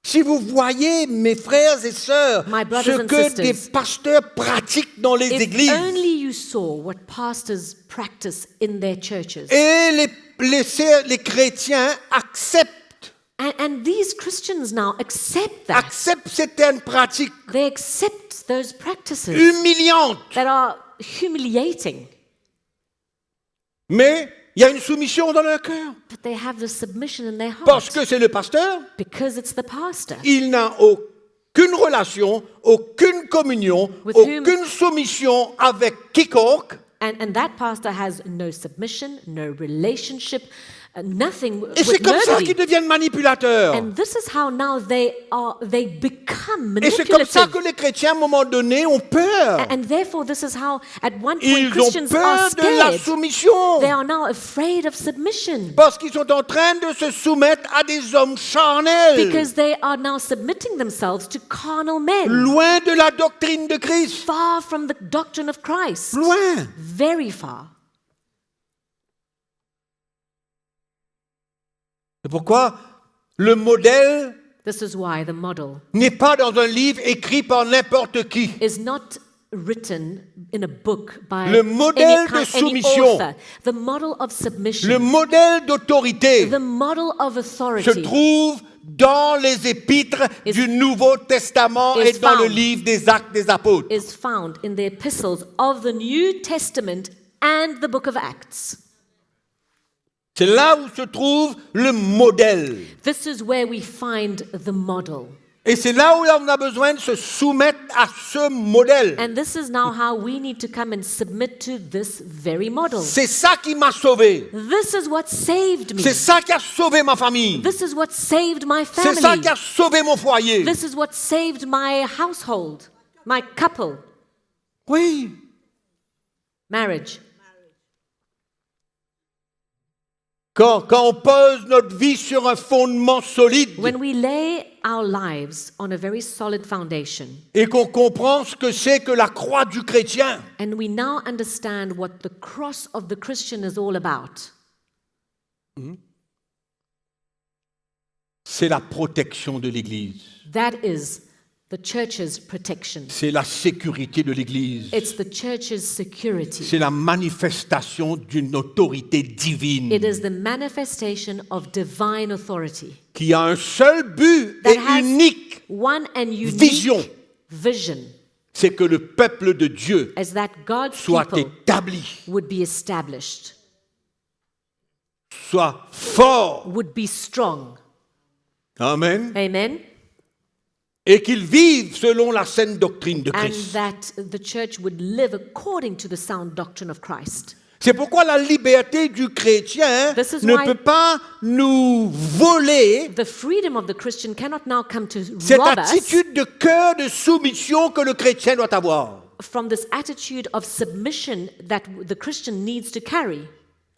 Si vous voyez, mes frères et sœurs, My brothers ce and que sisters, des pasteurs pratiquent dans les If églises, only you saw what pastors practice in their churches. et les chrétiens acceptent And these Christians now accept that. certaines pratiques They accept those practices humiliantes. that are humiliating, Mais il y a une soumission dans leur cœur. but they have the submission in their Parce heart que c'est le pasteur, because it's the pastor. il n'a aucune relation, aucune communion, With whom- aucune soumission avec quiconque. And that pastor has no submission, no relationship, nothing Et c'est with comme ça nobody. qu'ils deviennent manipulateurs. And this is how now they become Et c'est comme ça manipulative. que les chrétiens, à un moment donné, ont peur. And therefore, this is how at one point Ils ont Christians are peur de la scared. soumission. They are now afraid of submission Parce qu'ils sont en train de se soumettre à des hommes charnels. because they are now submitting themselves to carnal men, Loin de la doctrine de Christ. far from the doctrine of Christ, Loin. very far. C'est pourquoi le modèle This is why the model n'est pas dans un livre écrit par n'importe qui. is not written in a book by Le modèle de any soumission. author. The model of submission, Le modèle d'autorité the model of se authority trouve dans les épîtres Is- du Nouveau Testament is et dans le found. livre des Actes des Apôtres. is found in the epistles of the New Testament and the book of Acts. C'est là où se trouve le modèle. This is where we find the model. Et c'est là où on a besoin de se soumettre à ce modèle. And this is now how we need to come and submit to this very model. C'est ça qui m'a sauvé. This is what saved me. C'est ça qui a sauvé ma famille. This is what saved my C'est ça family. qui a sauvé mon foyer. This is what saved my household, my couple, Oui. marriage. Quand on pose notre vie sur un fondement solide When we lay our lives on a very solid foundation et qu'on comprend ce que c'est que la croix du chrétien, and we now understand what the cross of the Christian is all about, c'est la protection de l'Église. that is the church's protection. C'est la sécurité de l'Église. It's the church's security. C'est la manifestation d'une autorité divine It is the manifestation of divine authority. qui a un seul but That et has unique, one and unique vision. vision, c'est que le peuple de Dieu is that God's soit people établi, would be established, soit fort. would be strong. Amen. Amen? Et qu'ils vivent selon la saine doctrine de And Christ. that the church would live according to the sound doctrine of Christ. C'est pourquoi la liberté du chrétien This is ne why- peut pas nous voler The freedom of the Christian cannot now come to cette rob us attitude de cœur de soumission que le chrétien doit avoir. from this attitude of submission that the Christian needs to carry.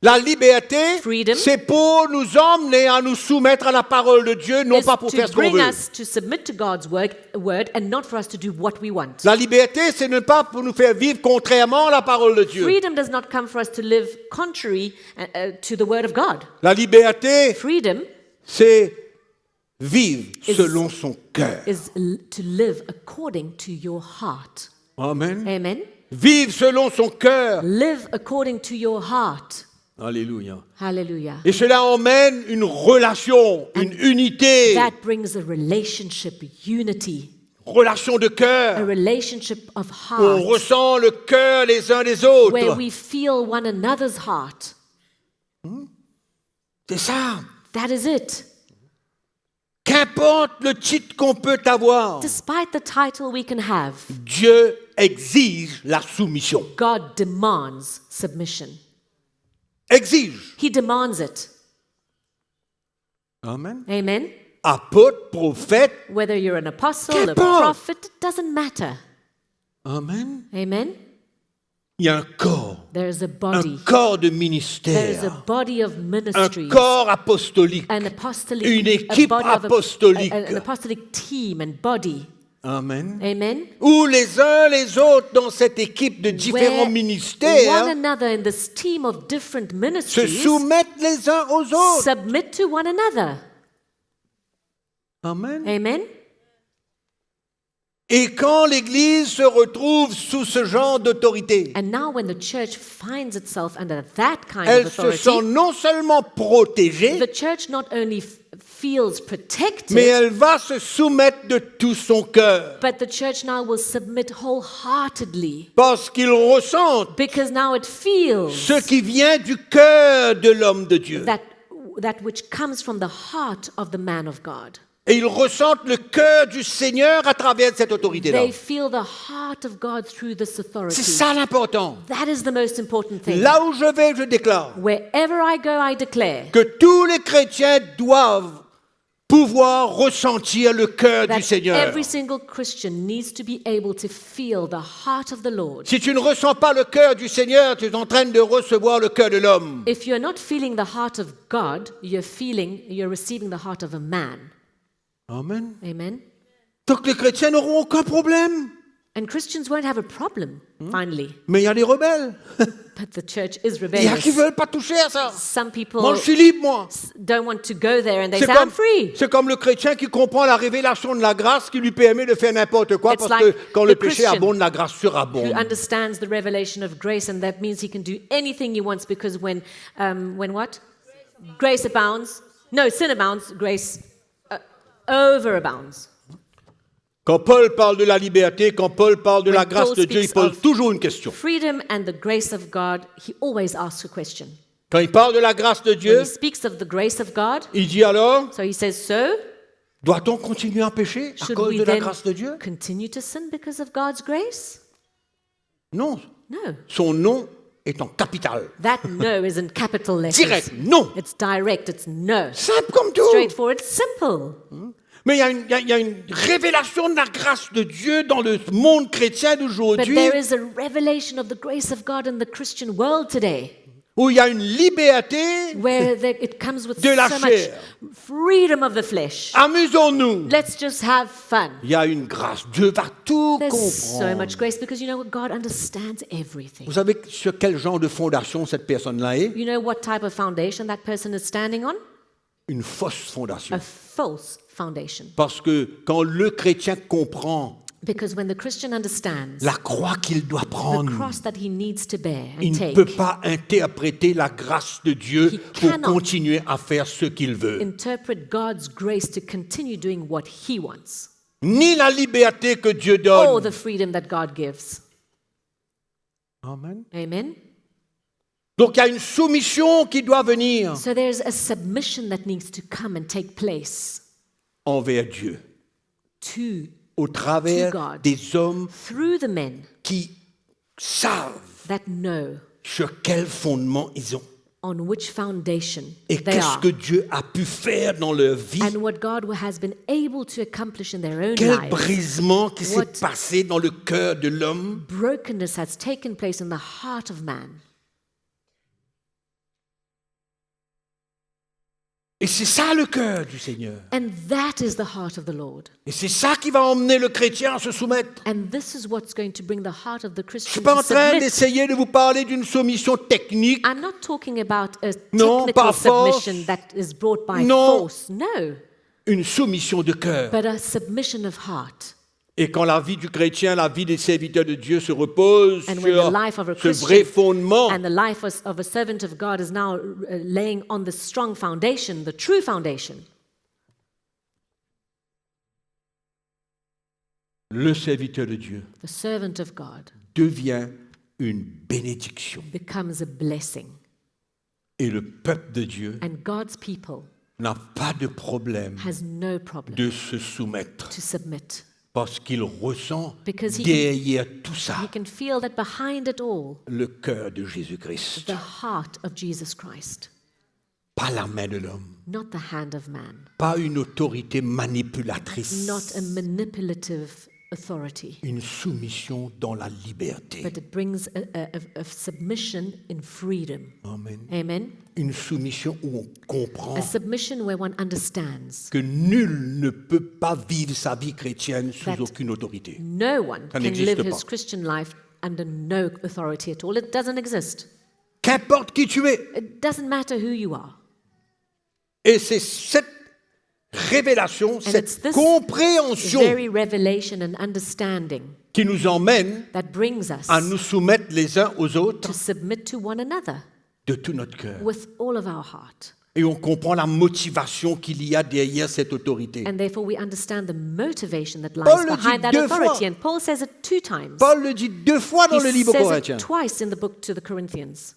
La liberté, Freedom c'est pour nous emmener à nous soumettre à la parole de Dieu, non Is pas pour faire to ce qu'on bring veut. us to submit to God's word and not for us to do what we want. La liberté, c'est ne pas pour nous faire vivre contrairement à la parole de Dieu. Freedom does not come for us to live contrary to the word of God. La liberté, Freedom c'est vivre Is- selon son cœur. is to live according to your heart. Amen. Amen. Vivre selon son cœur. Live according to your heart. Alléluia. Hallelujah. Et cela emmène une relation, une unité, That brings a relationship, unity, relation de a cœur. relationship of On heart, ressent le cœur les uns des where autres. we feel one another's heart. C'est ça. That is it. Qu'importe le titre qu'on peut avoir, Despite the title we can have, Dieu exige la soumission. God demands submission. Exige. He demands it. Amen. Amen. Apôtre, prophète, Whether you're an apostle, a Qu'importe. prophet, it doesn't matter. Amen. Amen. Il y a un corps. There is a Un body. corps de There is a ministère. body of Un ministries. corps apostolique. An apostolic, Une a équipe body of apostolique. an apostolic team and body. Amen. Amen. Où les uns les autres dans cette équipe de différents Where ministères one another in this team of different se ministries soumettent les uns aux autres. submit to one another. Amen. Amen. Et quand l'Église se retrouve sous ce genre d'autorité, And now when the church finds itself under that kind elle of se sent authority, non seulement protégée, the church not only feels protected, mais elle va se soumettre de tout son cœur. but the church now will submit wholeheartedly Parce qu'ils ressentent because now it feels ce qui vient du cœur de l'homme de Dieu. that which comes from the heart of the man of God. Et ils ressentent le cœur du Seigneur à travers cette autorité-là. They feel the heart of God through this authority. C'est ça l'important. That is the most important thing. Là où je vais, je déclare Wherever I go, I declare que tous les chrétiens doivent pouvoir ressentir le cœur du that Seigneur. every single Christian needs to be able to feel the heart of the Lord. Si tu ne ressens pas le cœur du Seigneur, tu es en train de recevoir le cœur de l'homme. If you're not feeling the heart of God, you're receiving the heart of a man. Amen. Amen. Donc les chrétiens n'auront aucun problème. And Christians won't have a problem, finally. Mais il y a des rebelles. But the church is Il y a qui rebellious. ne veulent pas toucher à ça. Some people Moi, je suis libre, moi. don't want to go there and they C'est say, I'm free. comme le chrétien qui comprend la révélation de la grâce qui lui permet de faire n'importe quoi It's parce like que quand le the péché Christian abonde, la grâce Who surabonde. understands the revelation of grace, and that means he can do anything he wants because when what? Grace abounds. No, sin abounds, grace overabounds. Quand Paul parle de la liberté, quand Paul parle de When la grâce Paul de Dieu, il speaks pose of toujours une question. Freedom and the grace of God, he always asks a question. Quand il parle de la grâce de When Dieu, he speaks of the grace of God, il dit alors, so he says, so doit-on continuer à pécher à should cause we de la then grâce de Dieu? continue to sin because of God's grace? Non. No. Son nom est en capital. That no is in capital letters. Direct, non. It's direct, it's no. Simple comme tout. Straightforward, simple. Mais il y a une révélation de la grâce de Dieu dans le monde chrétien But d'aujourd'hui there is a revelation of the grace of God in the Christian world today, où il y a une liberté. where it comes with De la so much chair. freedom of the flesh. Amusons-nous. Let's just have fun. Il y a une grâce. Dieu va tout There's so comprendre. much grace because you know what? God understands everything. Vous savez sur quel genre de fondation cette personne-là est? You know what type of foundation that person is standing on? Une fausse fondation. A false foundation. Parce que quand le chrétien comprend Because when the Christian understands la croix qu'il doit the prendre, cross that he needs to bear il and ne take, peut pas interpréter la grâce de Dieu He pour cannot continuer à faire ce qu'il veut. interpret God's grace to continue doing what he wants, Ni la liberté que Dieu or donne. the freedom that God gives. Amen. Amen. Donc il y a une soumission qui doit venir So there's a submission that needs to come and take place envers Dieu, to au travers To God. des hommes through the men qui savent that know sur quel fondement ils ont. on which foundation Et they qu'est-ce are que Dieu a pu faire dans leur vie. and what God has been able to accomplish in their own Quel lives. brisement qui s'est What- passé dans le cœur de l'homme. Brokenness has taken place in the heart of man. Et c'est ça le cœur du Seigneur. And that is the heart of the Lord. Et c'est ça qui va emmener le chrétien à se soumettre. And this is what's going to bring the heart of the Je ne Christian suis pas to en train submit. d'essayer de vous parler d'une soumission technique. I'm not talking about a Non, technical pas force. submission that is brought by Non. force. No, Une soumission de cœur. but a submission of heart. Et quand la vie du chrétien, la vie des serviteurs de Dieu se repose And when the sur life of a ce vrai Christian fondement, and the life of a servant of God is now laying on the strong foundation, the true foundation, le serviteur de Dieu the servant of God devient une bénédiction. becomes a blessing. Et le peuple de Dieu And God's people n'a pas de problème has no problem de se soumettre to submit parce qu'il ressent Because he derrière tout ça He can feel that behind it all, le cœur de Jésus-Christ, the heart of Jesus Christ, pas la main de l'homme, not the hand of man, pas une autorité manipulatrice, not a manipulative authority, une soumission dans la liberté. but it brings a submission in freedom. Amen. Amen. Une soumission où on comprend A submission where one understands que nul ne peut pas vivre sa vie chrétienne sous That- aucune autorité. no one Ça can n'existe live pas. his Christian life under no authority at all. It doesn't exist. Qu'importe qui tu es. It doesn't matter who you are. Et c'est cette révélation, it's cette this compréhension Very revelation and understanding qui nous emmène that brings us à nous soumettre les uns aux autres to submit to one another de tout notre cœur. with all of our heart. Et on comprend la motivation qu'il y a derrière cette autorité. And therefore we understand the motivation that lies Paul le behind dit that 2 authority. fois. And Paul says it 2 times. Paul le dit 2 fois dans le He livre says Corinthiens. it twice in the book to the Corinthians.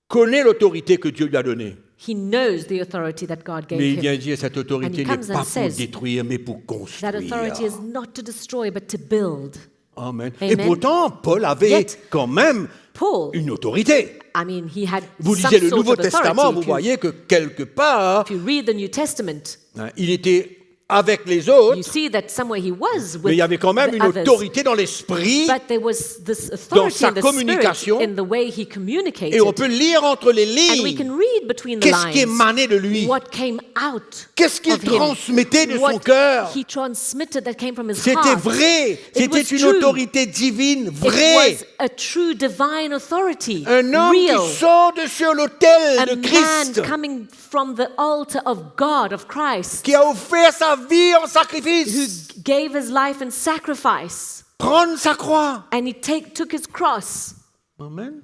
Connaît l'autorité que Dieu lui a donnée. He knows the autority that God gave Mais il him. vient dire cette autorité And he n'est comes pas and pour says détruire, mais pour That construire. authority is not to destroy but to build. Amen. Amen. Et pourtant, Paul avait Yet, quand même Paul, une autorité. I mean, he had Vous some lisez le sort Nouveau of Testament, authority. vous voyez que quelque part, If you read the New Testament, il était avec les you autres, see that somewhere he was mais il with y avait quand même the une others. autorité dans l'esprit. But there was this Dans authority sa in the communication. spirit in the way he communicated. Et on peut lire entre les And we lignes can read between the qu'est-ce qui lines émanait de lui, what came out qu'est-ce qu'il of him, transmettait de son what cœur. he transmitted that came from his C'était heart. vrai, It c'était was une true. autorité divine, It vraie. was a true divine authority, Un homme real. qui sort de sur l'autel A de man Christ, coming from the altar of God, of Christ, qui a offert sa vie en sacrifice, who gave his life in sacrifice, prendre sa croix. and he took his cross. Amen.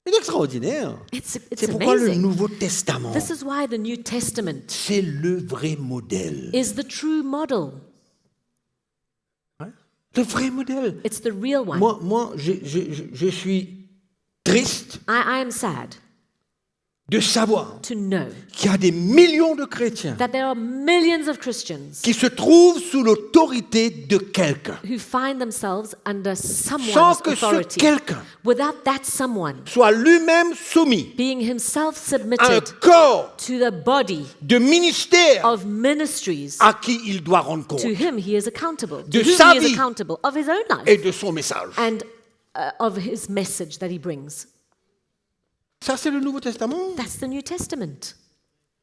C'est extraordinaire. It's C'est pourquoi le amazing. Nouveau Testament, This is why the New Testament c'est le vrai modèle. is the true model. Hein? Le vrai modèle. It's the real one. Moi je suis triste I am sad de savoir to know qu'il y a des millions de chrétiens that there are millions of Christians qui se trouvent sous l'autorité de quelqu'un, who find themselves under sans someone's que ce authority quelqu'un without that someone soit lui-même soumis being himself à un submitted corps to the body de ministère of ministries. à qui il doit rendre compte To him he is accountable. De To whom sa he is vie. accountable of his own et life de son message. and of his message that he brings. Ça, c'est le Nouveau Testament. That's the New Testament.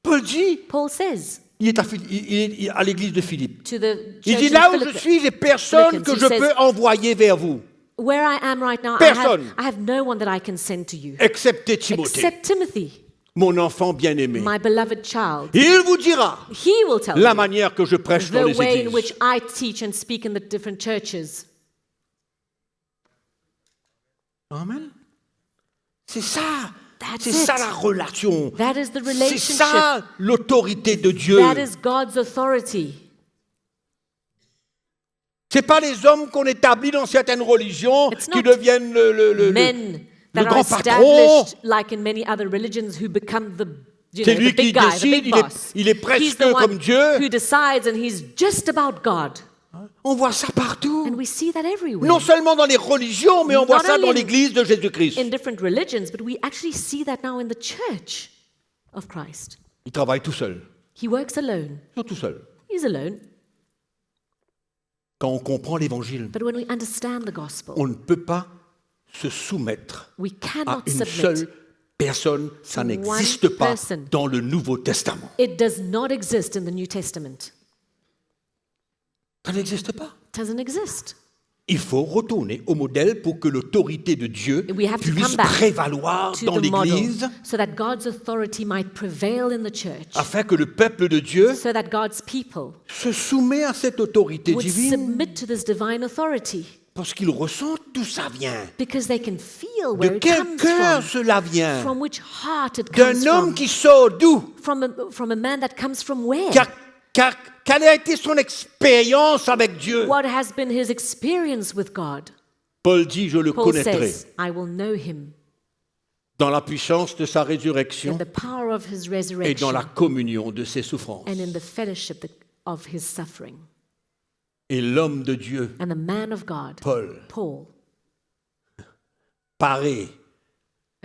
Paul dit, Paul says il est à l'église de Philippe. to the Il church dit, in là où je Philippi, suis, j'ai personne que He je says- peux envoyer vers vous, where I am right now, Personne. I have no one that I can send to you excepté Timothée, except Timothy, mon enfant bien-aimé. my beloved child. Il vous dira He will tell la you manière que je prêche dans the les way in which églises. I teach and speak in the different churches. Amen. C'est ça. That's C'est it. ça la relation. That is the C'est relationship. ça l'autorité de Dieu. That is God's authority. C'est pas les hommes qu'on établit dans certaines religions It's qui not deviennent le Men that are grand patron. established, like in many other religions, who become the, C'est lui the big qui guy, the décide, big il est- boss. il est He's presque the one comme Dieu. who decides, and he's just about God. On voit ça partout. And we see that everywhere. Non seulement dans les religions, mais on voit Not ça only dans in- l'église de Jésus-Christ. In different religions, but we actually see that now in the church of Christ. Il travaille tout seul. He works alone. Ils sont tout seuls. He's alone. Quand on comprend l'évangile, But when we understand the gospel, on ne peut pas se soumettre we à cannot une submit. seule personne. Ça to n'existe one pas person. dans le Nouveau Testament. It does not exist in the New Testament. Ça n'existe pas. It doesn't exist. Il faut retourner au modèle pour que l'autorité de Dieu We have to puisse come back prévaloir to dans the model l'Église, so that God's authority might prevail in the church, afin que le peuple de Dieu so that God's people se soumet à cette autorité would divine, submit to this divine authority parce qu'ils ressentent d'où ça vient. because they can feel where De it quel comes cœur cela vient? from which heart it comes D'un homme from, qui sort d'où? from a man that comes from where? Quelle a été son expérience avec Dieu? What has been his experience with God? Paul dit, je le Paul connaîtrai says, I will know him dans la puissance de sa in résurrection the power of his et resurrection dans la communion de ses souffrances. and in the fellowship of his suffering. Et l'homme de Dieu, And the man of God, Paul, Paul, paraît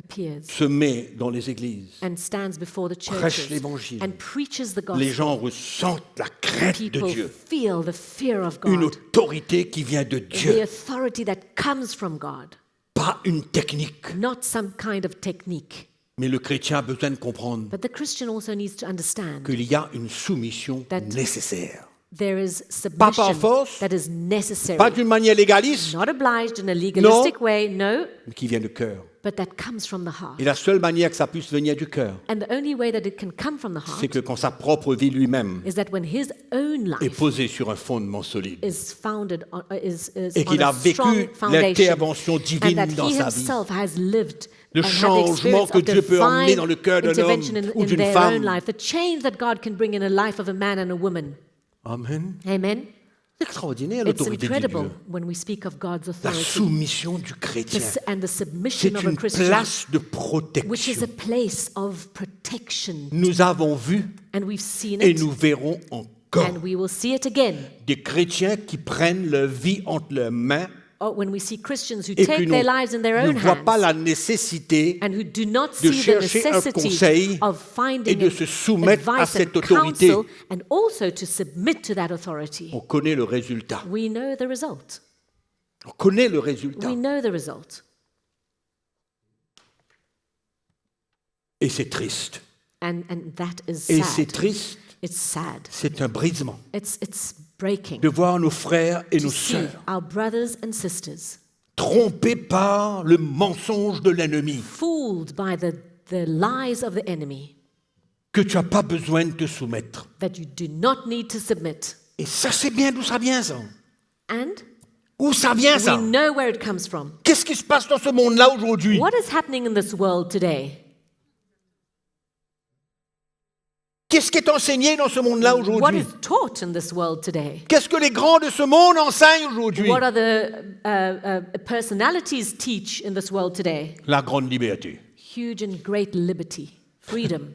appears se met dans les églises, and stands before the prêche churches l'évangile, and preaches the les gospel, gens ressentent la crainte de people Dieu, feel the fear of une God, autorité qui vient de the Dieu, authority that comes from God, pas une technique. not some kind of technique. Mais le chrétien a besoin de comprendre But the Christian also needs to understand qu'il y a une soumission That- nécessaire. there is Pas par submission force, that is necessary. pas d'une manière légaliste, Not obliged in a legalistic way, no, mais qui vient du cœur. but that comes from the heart. Et la seule manière que ça puisse venir du cœur, And the only way that it can come from the c'est heart que quand sa propre vie lui-même is that when his own est life posée sur un fondement solide is founded on, is et on qu'il a a strong vécu foundation, l'intervention and divine that dans he sa vie, himself has lived le and had the changement experience que of Dieu peut emmener divine dans le cœur d'un homme intervention ou in d'une their femme. own life, the change that God can bring in the life of a man and a woman. Amen. Amen. C'est extraordinaire It's l'autorité de incredible Dieu. when we speak of God's La authority soumission du chrétien, and the submission c'est of a une Christian, place de which is protection. a place of protection. Nous avons vu And we've seen et it, nous verrons encore and we will see it again. des chrétiens qui prennent leur vie entre leurs mains When we see Christians who et qui take their lives in their ne own voient pas hands la nécessité and who do not de see the chercher un necessity conseil of finding et de se soumettre à advice cette and autorité. counsel and also to submit to that authority. On connaît le résultat. We know the result. On connaît le résultat. We know the result. Et c'est triste. And that is Et c'est sad. triste. It's sad. C'est un brisement It's breaking de voir nos frères et to nos see sœurs our brothers and sisters trompés par le mensonge de l'ennemi, fooled by the lies of the enemy, que tu n'as pas besoin de te soumettre. that you do not need to submit. Et ça, c'est bien d'où ça vient, ça. And Où ça vient, we ça? know where it comes from. Qu'est-ce qui se passe dans ce monde-là aujourd'hui? What is happening in this world today? Qu'est-ce qui est enseigné dans ce monde-là What aujourd'hui? is taught in this world today? Qu'est-ce que les grands de ce monde enseignent aujourd'hui? What are the personalities teach in this world today? La grande liberté. Huge and great liberty, freedom.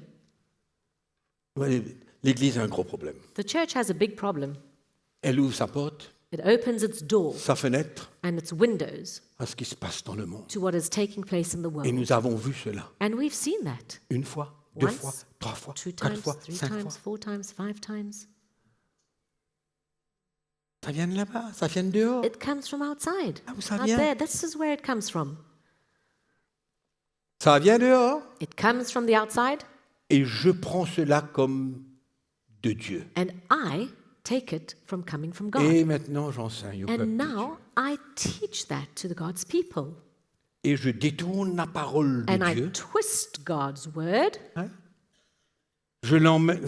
Ouais, l'Église a un gros problème. The church has a big problem. Elle ouvre sa porte, It opens its door sa fenêtre, and its windows à ce qui se passe dans le monde. to what is taking place in the Et world. nous avons vu cela. And we've seen that. Une fois, deux Once, fois, trois fois, 2 quatre times, fois, 3 cinq fois. times, 4 times, 5 times. Ça vient de là-bas, ça vient de dehors. It comes from outside. Ah, où ça Out vient? there. This is where it comes from. Ça vient dehors. It comes from the outside, Et je prends cela comme de Dieu. and I take it from coming from God. Et maintenant, j'enseigne au peuple. And de Dieu. now I teach that to the God's people. Et je détourne la parole de And I Dieu. twist God's word. Je l'emmène.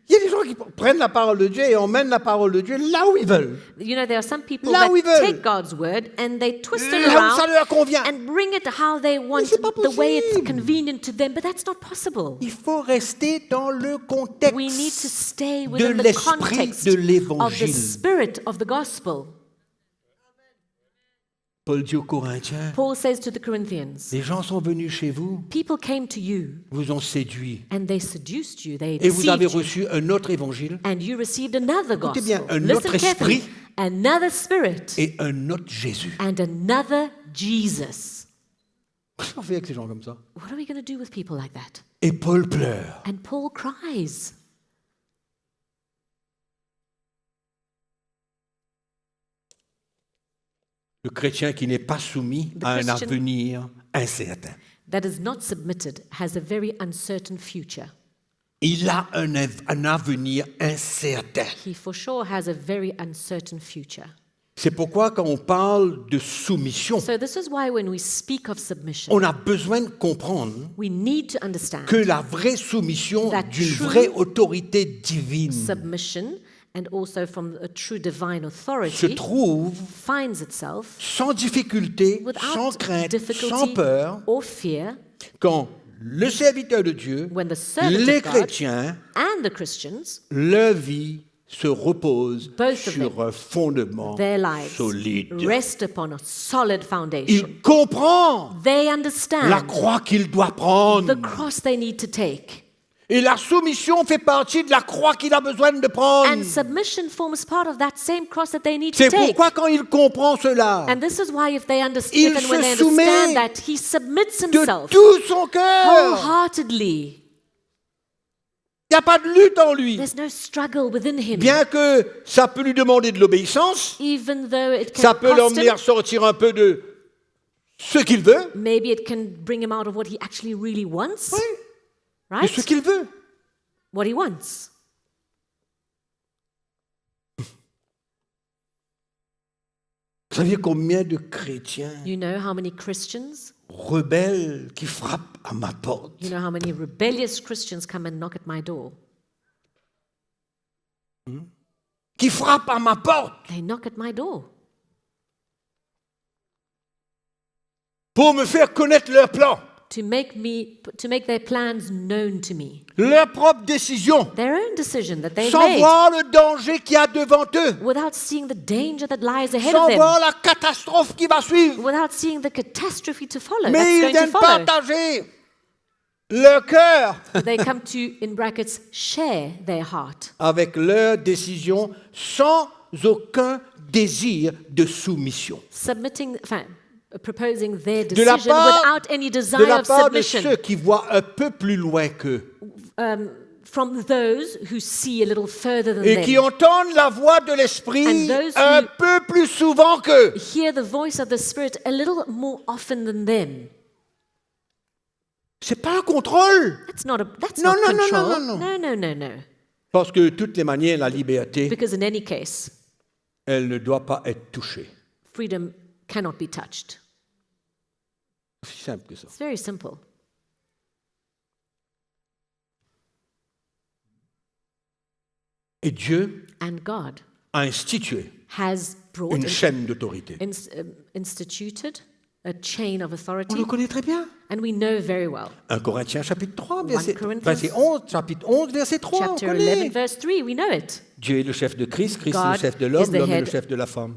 Il y a des gens qui prennent la parole de Dieu et emmènent la parole de Dieu là où ils veulent. You know, there are some people Là that où ils veulent. take God's word and they twist it Là où ça around leur convient. and bring it how they want, c'est pas the way it's possible. convenient to them, but that's not possible. Il faut rester dans le contexte We need to stay de within the l'esprit context de of the l'évangile. spirit of the gospel. Paul dit aux Corinthiens, Paul says to the Corinthians, les gens sont venus chez vous, people came to you vous ont séduit, and they seduced you, they et vous avez deceived you, reçu un autre évangile and you received another Écoutez gospel. bien, un Listen autre carefully. esprit. Another spirit et un autre Jésus. and another Jesus. Qu'est-ce qu'on fait avec ces gens comme ça? What are we going to do with people like that? Et Paul pleure. And Paul cries. Le chrétien qui n'est pas soumis The à un Christian- avenir incertain. That is not submitted has a very uncertain future. Il a un avenir incertain. He for sure has a very uncertain future. C'est pourquoi quand on parle de soumission, So this is why when we speak of submission, on a besoin de comprendre we need to understand que la vraie soumission That d'une true vraie autorité divine submission and also from a true divine se authority trouve finds itself sans difficulté, sans without crainte, sans difficulty peur, or fear quand le serviteur de Dieu, when the servant les of God chrétiens, and the Christians, leur vie se repose Both of sur un fondement their lives solide. rest upon a solid foundation. Il comprend They la understand croix qu'il doit prendre. the cross they need to take. Et la soumission fait partie de la croix qu'il a besoin de prendre. And submission forms part of that same cross that they need to C'est take. pourquoi quand il comprend cela, And this is why if they understand, Il if and when se they soumet understand that, he submits de himself tout son cœur, wholeheartedly. il n'y a pas de lutte en lui. There's no struggle within him. Bien que ça peut lui demander de l'obéissance, Even though it ça can peut cost l'emmener à him, sortir un peu de ce qu'il veut, maybe it can bring him out of what he actually really wants, de right? ce qu'il veut. What he wants. Vous savez combien de chrétiens You know how many Christians, rebelles qui frappent à ma porte? you know how many rebellious Christians come and knock at my door. Qui frappent à ma porte They knock at my door pour me faire connaître leurs plans, to make their plans known to me. leurs propres décisions, Their own decision that they've sans made, voir le danger qu'il y a devant eux, without seeing the danger that lies ahead sans of them, voir la catastrophe qui va suivre. without seeing the catastrophe to follow. Mais That's ils going to viennent follow. partager leur cœur They come to, in brackets, share their heart avec leurs décisions sans aucun désir de soumission. proposing their De la decision part- without any De desire la of part de submission ceux qui voient un peu plus loin qu'eux from those who see a little further than et qui them, entendent la voix de l'Esprit And those un who- peu plus souvent qu'eux. hear the voice of the Spirit a little more often than them. C'est pas un contrôle. That's No, not no, no, no, control. no, no. No. Parce que de toutes les manières, la liberté, Because in any case, elle ne doit pas être touchée. freedom cannot be touched. C'est aussi simple que ça. It's very simple. Et Dieu And God a institué has brought une chaîne d'autorité. instituted a chain of On authority, le connaît très bien. and we know very well. 1 Corinthiens chapitre 3, verset, Corinthians, verset 11, chapitre 11, verset 3, on Chapter connaît. 11, verse 3, we know it. Dieu est le chef de Christ, Christ est God le chef de is l'homme, the l'homme est le head. chef de la femme.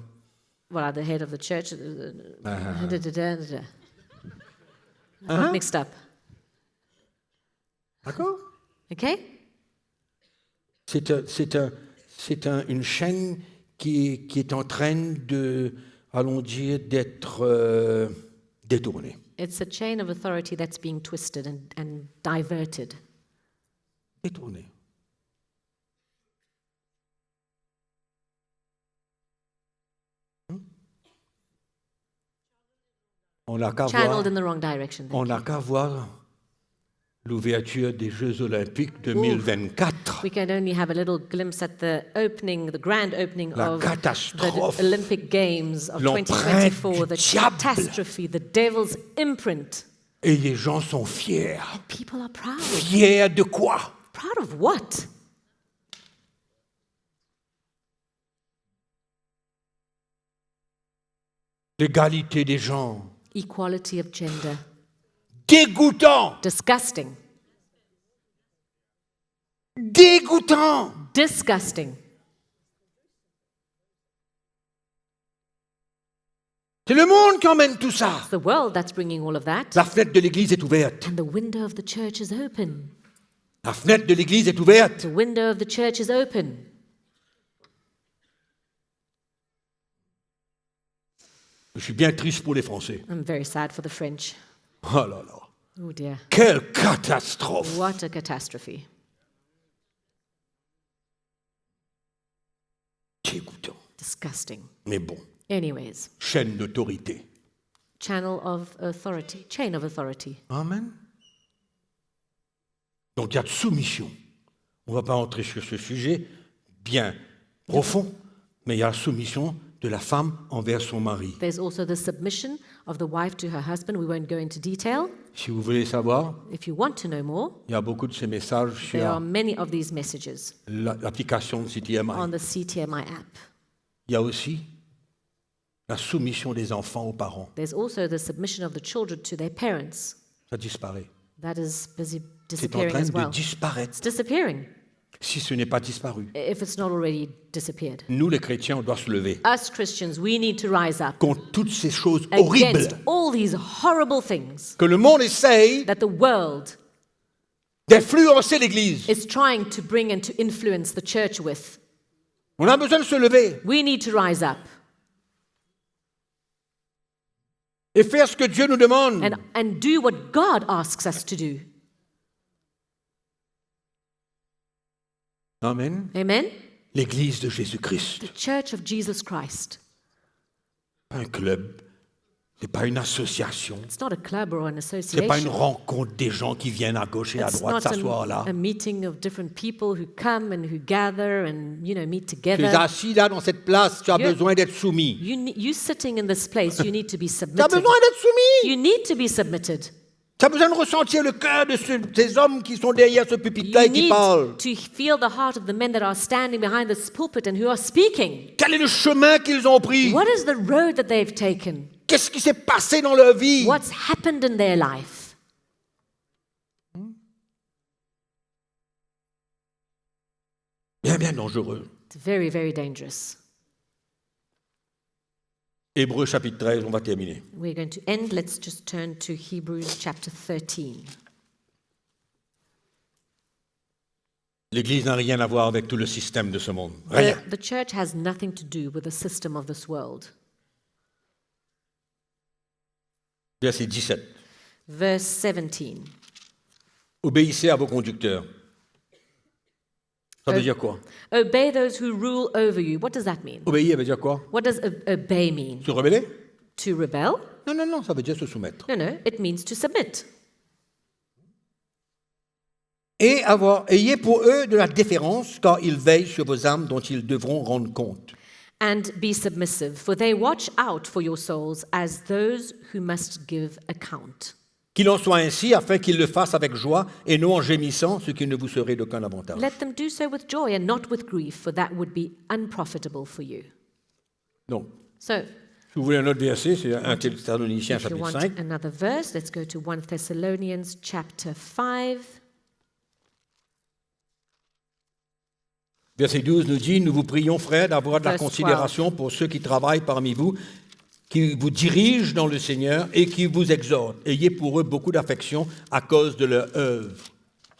Well, the head of the church. Uh-huh. Mixed up. D'accord? Okay? Une chaîne qui est en train de, allons dire, d'être détournée. It's a chain of authority that's being twisted and diverted. Détournée. On n'a qu'à voir, Channeled in the wrong direction. on n'a qu'à voir l'ouverture des Jeux Olympiques 2024. We can only have a little glimpse at the opening, the grand opening La of catastrophe. the Olympic Games of L'empreinte 2024, the du diable. catastrophe, the devil's imprint. Et les gens sont fiers. People are proud. Fiers de quoi? Proud of what? L'égalité des genres. Equality of gender. Dégoûtant. Disgusting. Dégoûtant. Disgusting. C'est le monde qui emmène tout ça. It's the world that's bringing all of that. La fenêtre de l'église est ouverte. And the window of the church is open. La fenêtre de l'église est ouverte. The window of the church is open. Je suis bien triste pour les Français. I'm very sad for the French. Oh là là. Oh dear. Quelle catastrophe. What a catastrophe. Dégoûtant. Disgusting. Mais bon, Anyways, chaîne d'autorité. channel of authority, chain of authority. Amen. Donc il y a de soumission. On ne va pas entrer sur ce sujet bien profond, mais il y a la soumission de la femme envers son mari. There's also the submission of the wife to her husband. We won't go into detail. Si vous voulez savoir, If you want to know more, il y a beaucoup de ces messages there are sur many of these messages l'application de CTMI. on the CTMI app. Il y a aussi la soumission des enfants aux parents. There's also the submission of the children to their parents. Ça disparaît. That is busy C'est en disappearing train as de well. disparaître, It's disappearing si ce n'est pas disparu. if it's not already disappeared. Nous, les chrétiens, on doit se lever Us Christians, we need to rise up contre toutes ces choses horribles against all these horrible things que le monde essaye that the world d'influencer l'Église. is trying to bring and to influence the church with. On a besoin de se lever We need to rise up et faire ce que Dieu nous demande. and do what God asks us to do. Amen. Amen? L'Église de Jésus-Christ. The church of Jesus Christ. Pas un club, c'est pas une association, It's not a club or an c'est pas une association. rencontre des gens qui viennent à gauche et à It's droite not s'asseoir là. a meeting of different people who come and who gather and, meet Tu es together. assis là dans cette place, tu as You're- besoin d'être soumis. You sitting in this place, you need to be Tu as submitted. besoin d'être soumis. You need to be submitted. Tu as besoin de ressentir le cœur de ces hommes qui sont derrière ce pupitre-là You et qui need parlent. to feel the heart of the men that are standing behind this pulpit and who are speaking. Quel est le chemin qu'ils ont pris? What is the road that they've taken? Qu'est-ce qui s'est passé dans leur vie? What's happened in their life? Bien, bien dangereux. It's very, very dangerous. Hébreux chapitre 13, on va terminer. We're going to end. Let's just turn to Hebrews chapter 13. L'Église n'a rien à voir avec tout le système de ce monde. Rien. The church has nothing to do with the system of this world. Verset 17. Verse 17. Obéissez à vos conducteurs. Ça veut dire quoi? Obey those who rule over you. What does that mean? Obéir, ça veut dire quoi? What does obey mean? Se rebeller? To rebel? Non, non, non, ça veut dire se soumettre. No, no, it means to submit. Et ayez pour eux de la déférence, car ils veillent sur vos âmes dont ils devront rendre compte. And be submissive, for they watch out for your souls as those who must give account. Qu'il en soit ainsi, afin qu'ils le fassent avec joie et non en gémissant, ce qui ne vous serait d'aucun avantage. Let them do so with joy and not with grief, for that would be unprofitable for you. Donc, So, si vous voulez un autre verset, c'est 1 Thessaloniciens if you chapitre want 5. another verse, let's go to 1 Thessalonians chapter 5. Verset 12 nous dit, nous vous prions, frères, d'avoir de la Verse considération pour ceux qui travaillent parmi vous, qui vous dirigent dans le Seigneur et qui vous exhortent. Ayez pour eux beaucoup d'affection à cause de leur œuvre.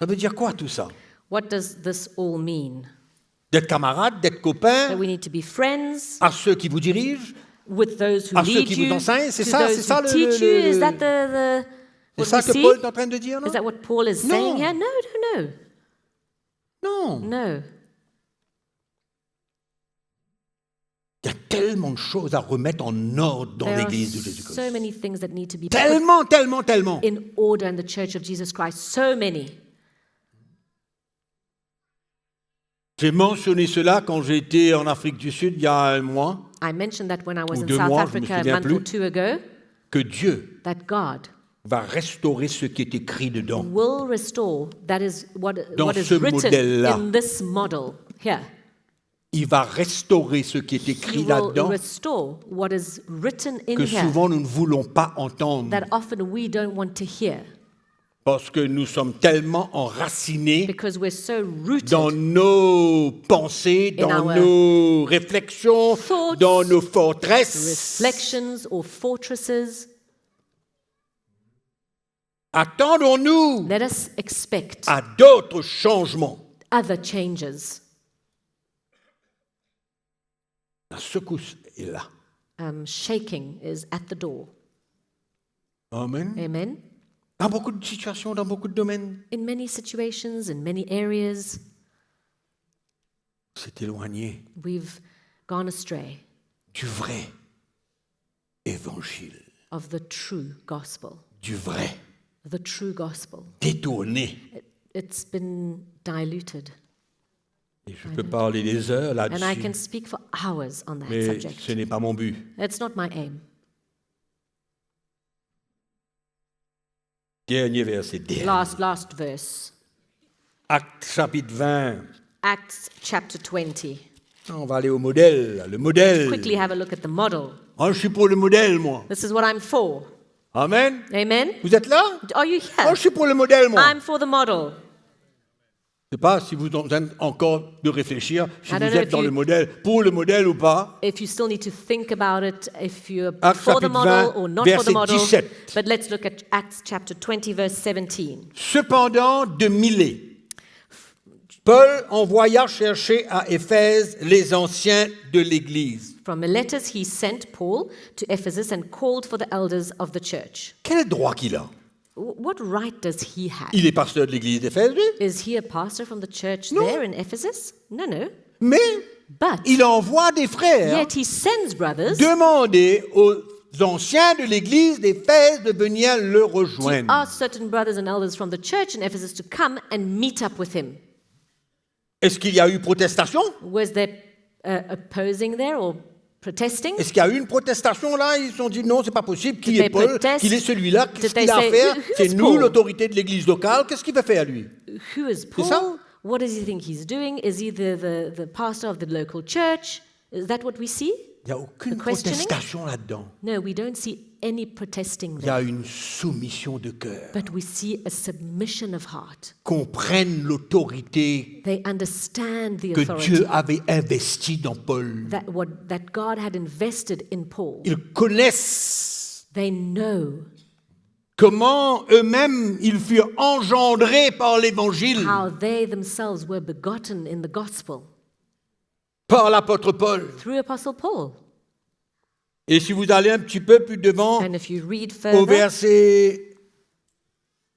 Ça veut dire quoi tout ça? What does this all mean? D'être camarades, d'être copains That we need to be friends à ceux qui vous dirigent? with those who À ceux lead qui vous you, enseignent, c'est to ça, those c'est ça who le- teach le- you. Is le- that the C'est what ça we que see? Paul est en train de dire, non? Is that what Paul is No. saying here? No, no, no. Non. No. Il y a tellement de choses à remettre en ordre dans There are l'Église de so Jésus-Christ. many things that need to be put Tellement, tellement, tellement. in order in the church of Jesus Christ. So many. J'ai mentionné cela quand j'étais en Afrique du Sud il y a un mois, I mentioned that when I was Ou in 2 South mois, je me Africa a souviens month or plus. 2 ago, que Dieu that God va restaurer ce qui est écrit dedans. will restore. That is what Dans is ce written modèle-là. in this model here. Il va restaurer ce qui est He écrit will là-dedans, restore what is written in que here souvent nous ne voulons pas entendre, that often we don't want to hear parce que nous sommes tellement enracinés because we're so rooted dans nos pensées, dans our nos réflexions, thoughts, dans nos forteresses. reflections or fortresses. Attendons-nous Let us expect à d'autres changements. other changes. La secousse est là. Shaking is at the door. Amen. Amen. Dans beaucoup de situations, dans beaucoup de domaines, In many situations, in many areas, c'est éloigné we've gone astray du vrai évangile, of the true gospel. du vrai, The true gospel. détourné. It's been diluted. Et je peux parler des heures And I là-dessus, can speak for hours on that mais subject. ce n'est pas mon but. That's not my aim. Dernier verset, dernier. Last verse. Acte chapitre 20. Acts chapter 20. On va aller au modèle, le modèle. Quickly have a look at the model. Ah, je suis pour le modèle, moi. This is what I'm for. Amen. Amen. Vous êtes là? Are you Ah, here? je suis pour le modèle, moi. I'm for the model. Je ne sais pas si vous êtes en train encore de réfléchir, si I vous don't know êtes if dans you- le modèle, pour le modèle ou pas. If you still need to think about it, if you're Acts for the chapitre model 20, or not for the verset model. 17. But let's look at Acts chapter 20, verse 17. Cependant, de Milet, Paul envoya chercher à Éphèse les anciens de l'Église. From Miletus he sent Paul to Ephesus and called for the elders of the church. Quel droit qu'il a? What right does he have? Il est pasteur de l'Église d'Éphèse, lui. Is he a pastor from the church No. there in Ephesus? No, no. Mais But il envoie des frères yet he sends brothers demander aux anciens de l'Église d'Éphèse de venir le to rejoindre. ask certain brothers and elders from the church in Ephesus to come and meet up with him. Est-ce qu'il y a eu protestation? Was there opposing there or protesting? Est-ce qu'il y a eu une protestation là? Ils se sont dit non, c'est pas possible. Qui Did est they Paul? protest? Qu'il est celui-là? Did Qu'est-ce they qu'il a à say, faire? who's C'est nous, Paul? l'autorité de l'Église locale. Qu'est-ce qu'il va faire lui? Who is C'est ça? Paul? What does he think he's doing? Is he the pastor of the local church? Is that what we see? Il n'y a aucune The questioning? protestation là-dedans. No, we don't see any protesting Il y a there. une soumission de cœur. But we see a submission of heart. Qu'on prenne l'autorité They understand the que authority Dieu avait investie dans Paul. that God had invested in Paul. Ils connaissent They know comment eux-mêmes ils furent engendrés par l'Évangile, how they themselves were begotten in the gospel par l'apôtre Paul. through Apostle Paul. Et si vous allez un petit peu plus devant, And if you read au further verset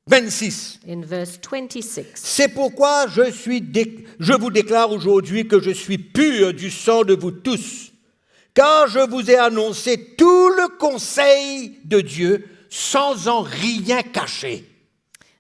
26, in verse 26, c'est pourquoi je vous déclare aujourd'hui que je suis pur du sang de vous tous, car je vous ai annoncé tout le conseil de Dieu sans en rien cacher.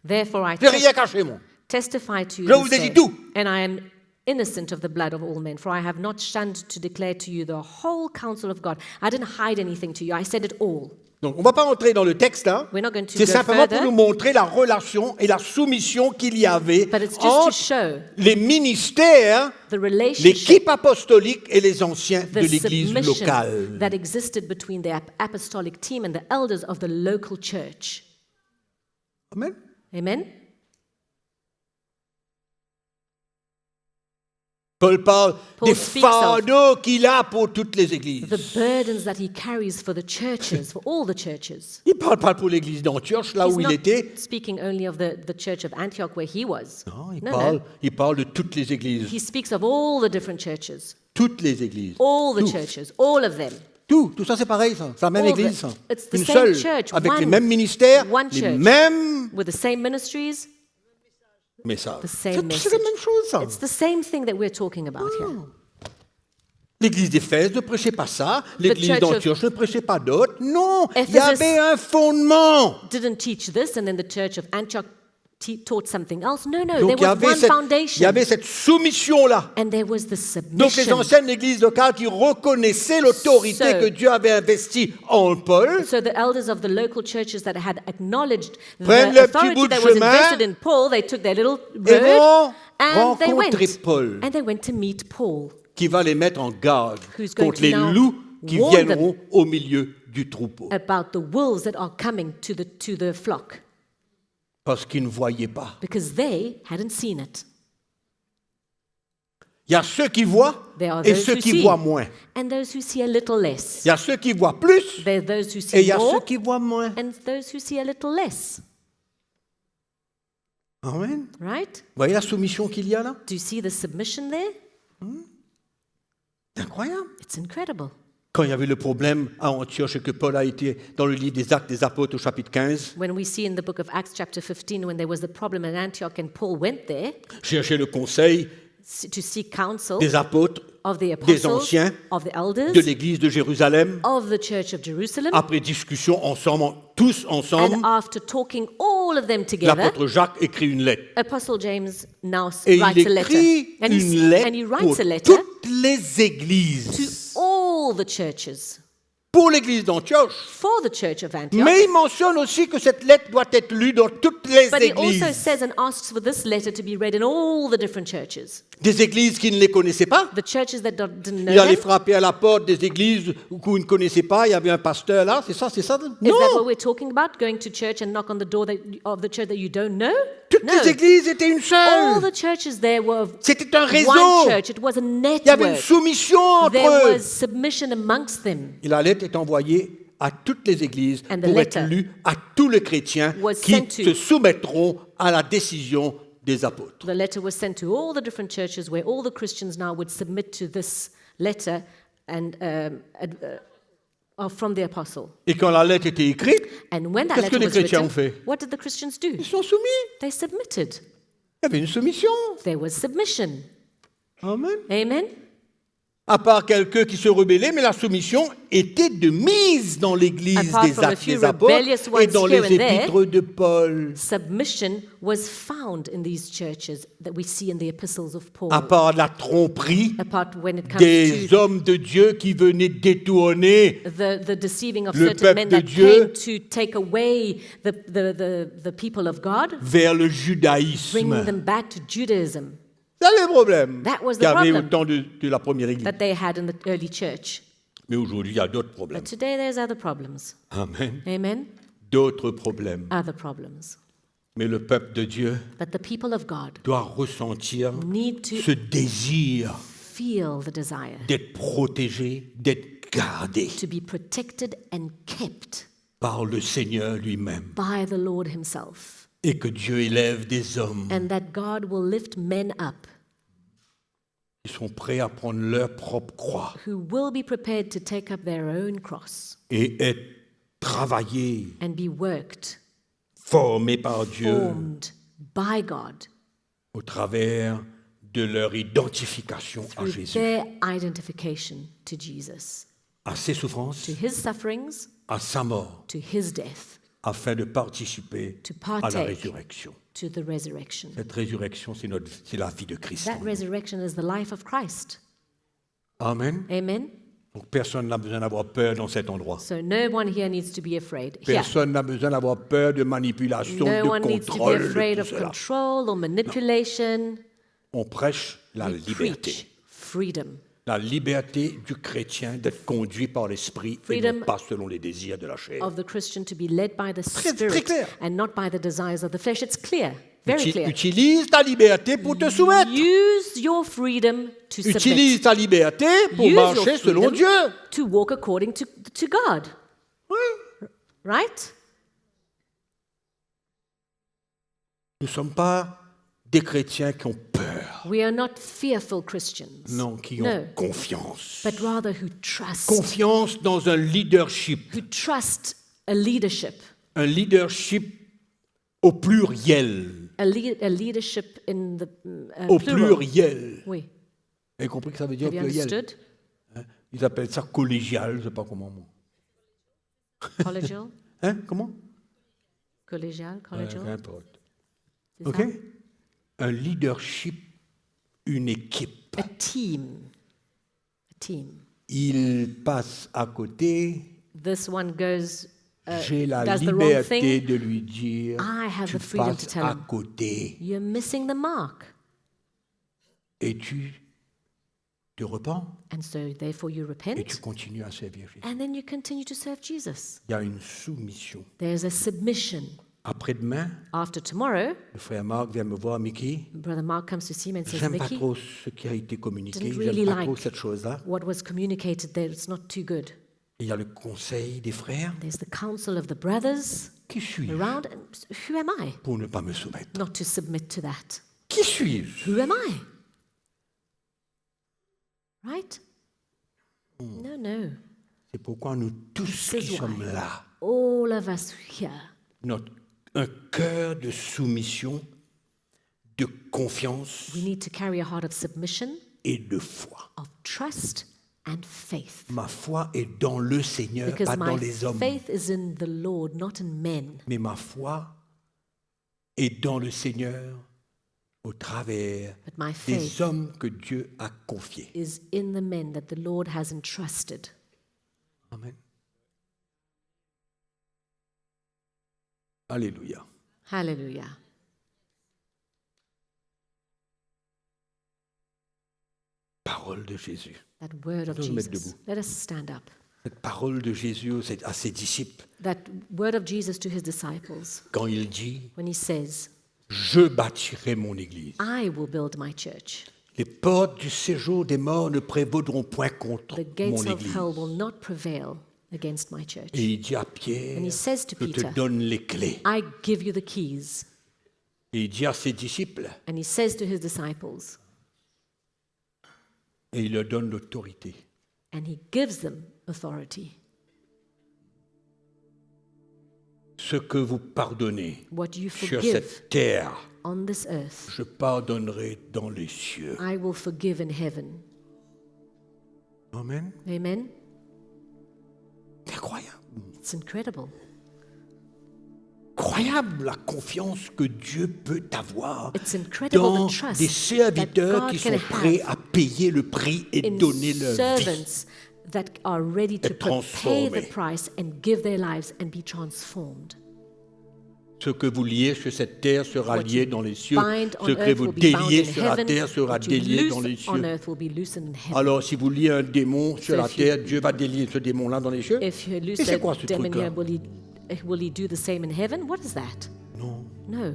therefore I Je n'ai rien caché, moi. testify to you Je this vous ai day, dit tout. and I am innocent of the blood of all men, for I have not shunned to declare to you the whole counsel of God. I didn't hide anything to you, I said it all. Donc, on ne va pas entrer dans le texte, hein. We're not going to C'est go simplement pour further, nous montrer la relation et la soumission qu'il y avait but it's just to entre show les ministères, the relationship, l'équipe apostolique et les anciens de the l'Église submission locale. that existed between the apostolic team and the elders of the local church. Amen. Amen? Paul parle Paul des speaks of fardeaux qu'il a pour toutes les églises. the burdens that he carries for the churches, for all the churches. Il ne parle pas pour l'église d'Antioche, là He's où il not était. speaking only of the church of Antioch where he was. Non, No. il parle de toutes les églises. He speaks of all the different churches, Toutes les églises. all the Tout. churches, all of them. Tout ça c'est pareil, ça. C'est la même All the- église, ça. it's the Une same seule, church, avec one- les mêmes ministères, one les church. mêmes With the same ministries, messages. the C'est same la message. même chose, ça. It's the same thing that we're talking about here. L'église d'Éphèse ne prêchait pas ça. L'église church of- d'Antioche ne prêchait pas d'autres. Non, il y Ephesus- avait un fondement. Didn't teach this, and then the church of Antioch taught something else. No, no, Donc there was one il y foundation. avait cette soumission-là. And there was the Donc les submission. anciennes églises locales qui reconnaissaient l'autorité So- que Dieu avait investie en Paul, So the elders of the local churches that had acknowledged Prennent the le petit bout authority de that was chemin invested in Paul, they took their little et vont road and they went. rencontrer Paul, And they went to meet Paul, qui va les mettre en garde Who's going contre to les now loups qui warn viendront au milieu du troupeau. about the wolves that are coming to the flock, Parce qu'ils ne voyaient pas. because they hadn't seen it. Il y a ceux qui voient There are et those ceux who qui see, voient moins. and those who see a little less. Il y a ceux qui voient plus There are those who et see il y a more, ceux qui voient moins. and those who see a little less. Amen. Right? Vous voyez la soumission qu'il y a là? Do you see the submission there? C'est incroyable. It's incredible. Quand il y avait le problème à Antioche et que Paul a été dans le livre des Actes des Apôtres au chapitre 15, When we see in the book of Acts, chapter 15, when there was the problem at Antioch and Paul went there chercher le conseil to seek counsel des apôtres of the des apostles, anciens of the elders, de l'église de Jérusalem, of the church of Jerusalem, après discussion ensemble, tous ensemble, and after talking all of them together, l'apôtre Jacques écrit une lettre. Apostle James now Et writes il a letter. écrit And une he lettre pour writes a letter toutes les églises. to all the churches, Pour l'église d'Antioche. for the church of Antioch. Mais il mentionne aussi que cette lettre doit être lue dans toutes les But he also églises. says and asks for this letter to be read in all the different churches. Des églises qui ne les connaissaient pas. The churches that didn't know Il allait them. frapper à la porte des églises où ils ne connaissaient pas. Il y avait un pasteur là. C'est ça, c'est ça. Is that what Non. we're talking about? Going to church and knock on the door of the church that you don't know? Toutes No. les églises étaient une All seule. the churches there were of C'était un réseau. one church. It was a Il y avait une network. soumission entre There eux. was submission amongst them. Et la lettre est envoyée à toutes les églises And the pour être letter lue à tous les chrétiens was qui sent to- se soumettront à la décision des apôtres. The letter was sent to all the different churches where all the Christians now would submit to this letter and from the apostle. Et quand la lettre était écrite, And when that Qu'est-ce que letter les was chrétiens written, ont fait? what did the Christians do? ils sont soumis. They submitted. Il y avait une soumission. There was submission. Amen. Amen. À part quelqu'un qui se rebellait, mais la soumission était de mise dans l'église Apart des from a Actes few des Apôtres rebellious et ones dans here les and there. épîtres de Paul. Submission was found in these churches that we see in the epistles of Paul. À part la tromperie Apart when it comes des to hommes de Dieu qui venaient détourner the deceiving of Le certain peuple men de that Dieu came to take away the people of God, vers le bringing judaïsme. them back to Judaism C'est le problème That was the qu'il y avait problem. au temps de la première église. that they had in the early church. Mais aujourd'hui, il y a d'autres problèmes. But today there's other problems. Amen. Amen. D'autres problèmes. Other problems. Mais le peuple de Dieu But the people of God doit ressentir need to ce désir feel the desire d'être protégé, d'être gardé to be protected and kept par le Seigneur lui-même. by the Lord Himself, Et que Dieu élève des hommes and that God will lift men up qui sont prêts à prendre leur propre croix who will be prepared to take up their own cross et être travaillés, and be worked, formés par Dieu formed by God au travers de leur identification à through Jésus, their identification to Jesus, à ses souffrances, to His sufferings, à sa mort, to His death, afin de participer to à la partake résurrection. to the resurrection. Cette résurrection, c'est la vie de Christ. That resurrection is the life of Christ. Amen. Amen. Donc personne n'a besoin d'avoir peur dans cet endroit. So no one here needs to be afraid. Here, Personne n'a besoin d'avoir peur de manipulation, no de one needs to be contrôle, afraid de of tout cela. control or manipulation. On prêche la We liberté. preach freedom. La liberté du chrétien d'être conduit par l'esprit et Freedom non pas selon les désirs de la chair. of the Christian to be led by the très Spirit clair. and not by the desires of the flesh. It's clear, very clear. Utilise ta liberté pour te soumettre. Use your freedom to submit. Utilise ta liberté pour Use your marcher selon freedom Dieu. to walk according to God. Oui. Right? Nous ne sommes pas des chrétiens qui ont peur. We are not fearful Christians. Non, qui ont No. confiance. But rather who trust. Confiance dans un leadership. Who trust a leadership. Un leadership au pluriel. A leadership in the Au plural. pluriel. Oui. Vous avez compris que ça veut dire Have you pluriel? understood? Ils appellent ça collégial, je ne sais pas comment. Moi. Collegial? Hein? Comment? Collegial? Collegial? Peu importe. Is OK? that- Un leadership, une équipe. A team. A team. Il passe à côté. This one goes, J'ai la does the wrong liberté thing. de lui dire, I have tu the freedom to passes tell à him. côté You're missing the mark. et tu te repens And so therefore you et repent. tu continues à servir Jésus. And then you continue to serve Jesus. Il y a une soumission. There's a submission. Après-demain, After tomorrow, le frère Marc vient me voir, Mickey. Brother Mark comes to see me and says, J'aime pas Mickey, trop ce qui a été communiqué, didn't j'aime really pas trop like cette chose-là. what was communicated there. It's not too good. Et il y a le conseil des frères. There's the council of the brothers Qui suis-je around. And who am I pour ne pas me soumettre? not to submit to that? Qui suis-je? Who am I? Right? No, no. C'est pourquoi nous tous This qui is sommes why. là, All of us here, un cœur de soumission, de confiance we need to carry a heart of submission, et de foi. of trust, and faith. Ma foi est dans le Seigneur, Because pas dans my les hommes. faith is in the Lord, not in men. Mais ma foi est dans le Seigneur au travers But my des faith hommes que Dieu a confiés. is in the men that the Lord has entrusted. Amen. Alléluia. Hallelujah. parole de Jésus. That word of Nous mettre Jesus. debout. Let us stand up. Cette parole de Jésus à ses disciples, That word of Jesus to his disciples quand il dit when he says, « Je bâtirai mon Église. I will build my church. Les portes du séjour des morts ne prévaudront point contre The mon gates of Église. hell will not prevail against my church. Et il dit à Pierre, And he says to je te Peter, donne les clés. I give you the keys. Et il dit à ses disciples, And he says to his disciples, et il leur donne l'autorité. and he gives them authority. Ce que vous pardonnez What you sur forgive cette terre, on this earth, je pardonnerai dans les cieux. I will forgive in heaven. Amen. Amen? C'est incroyable. It's incredible. Incroyable la confiance que Dieu peut avoir It's incredible dans the trust des serviteurs that qui God sont can prêts have à payer le prix et in donner leur vie. servants that are ready to Être pay transformés. the price and give their lives and be transformed. Ce que vous liez sur cette terre sera What lié you dans les cieux. bind on Ce que earth vous will be bound déliez in sur la heaven. terre sera What you délié dans les loose on cieux. earth will be loosened in heaven. Alors, si vous liez un démon sur So la if you- terre, Dieu va délier ce démon-là dans les cieux? If you Et loose c'est a quoi ce demon truc-là? here, will he do the same in heaven? What is that? Non. No.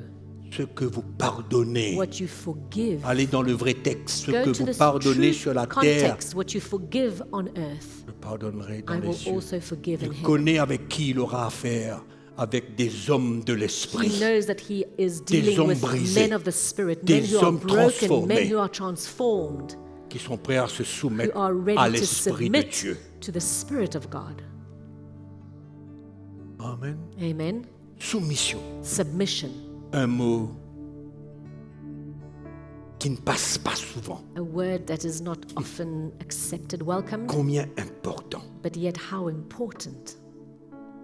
Ce que vous pardonnez. What you forgive. Allez dans le vrai texte. Ce Go que to vous the pardonnez true sur la terre, context. What you forgive on earth, je pardonnerai dans I les will cieux. also forgive in Il heaven. connaît avec qui il aura affaire. Avec des hommes de He l'esprit. knows that he is dealing hommes with brisés, men of the spirit, des men who are hommes broken, transformés. men who are transformed, Qui sont prêts à se who soumettre are à ready to l'esprit de submit Dieu. to the Spirit of God. Amen. Amen. Soumission. Submission, Un mot qui ne passe pas souvent. a word that is not often accepted, welcomed, Combien important. but yet how important,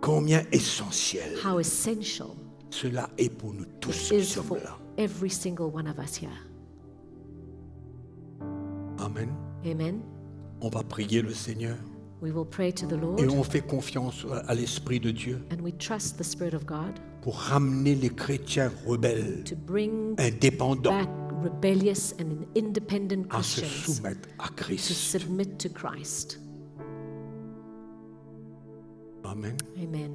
Combien essentiel. how essential Cela est pour nous tous it qui is sommes for là. every single one of us here. Amen. Amen. On va prier le Seigneur We will pray to the Lord et on fait confiance à l'Esprit de Dieu and we trust the Spirit of God pour ramener les chrétiens rebelles, to bring indépendants, back rebellious and independent à se Christians soumettre à to Christ. submit to Christ. Amen. Amen.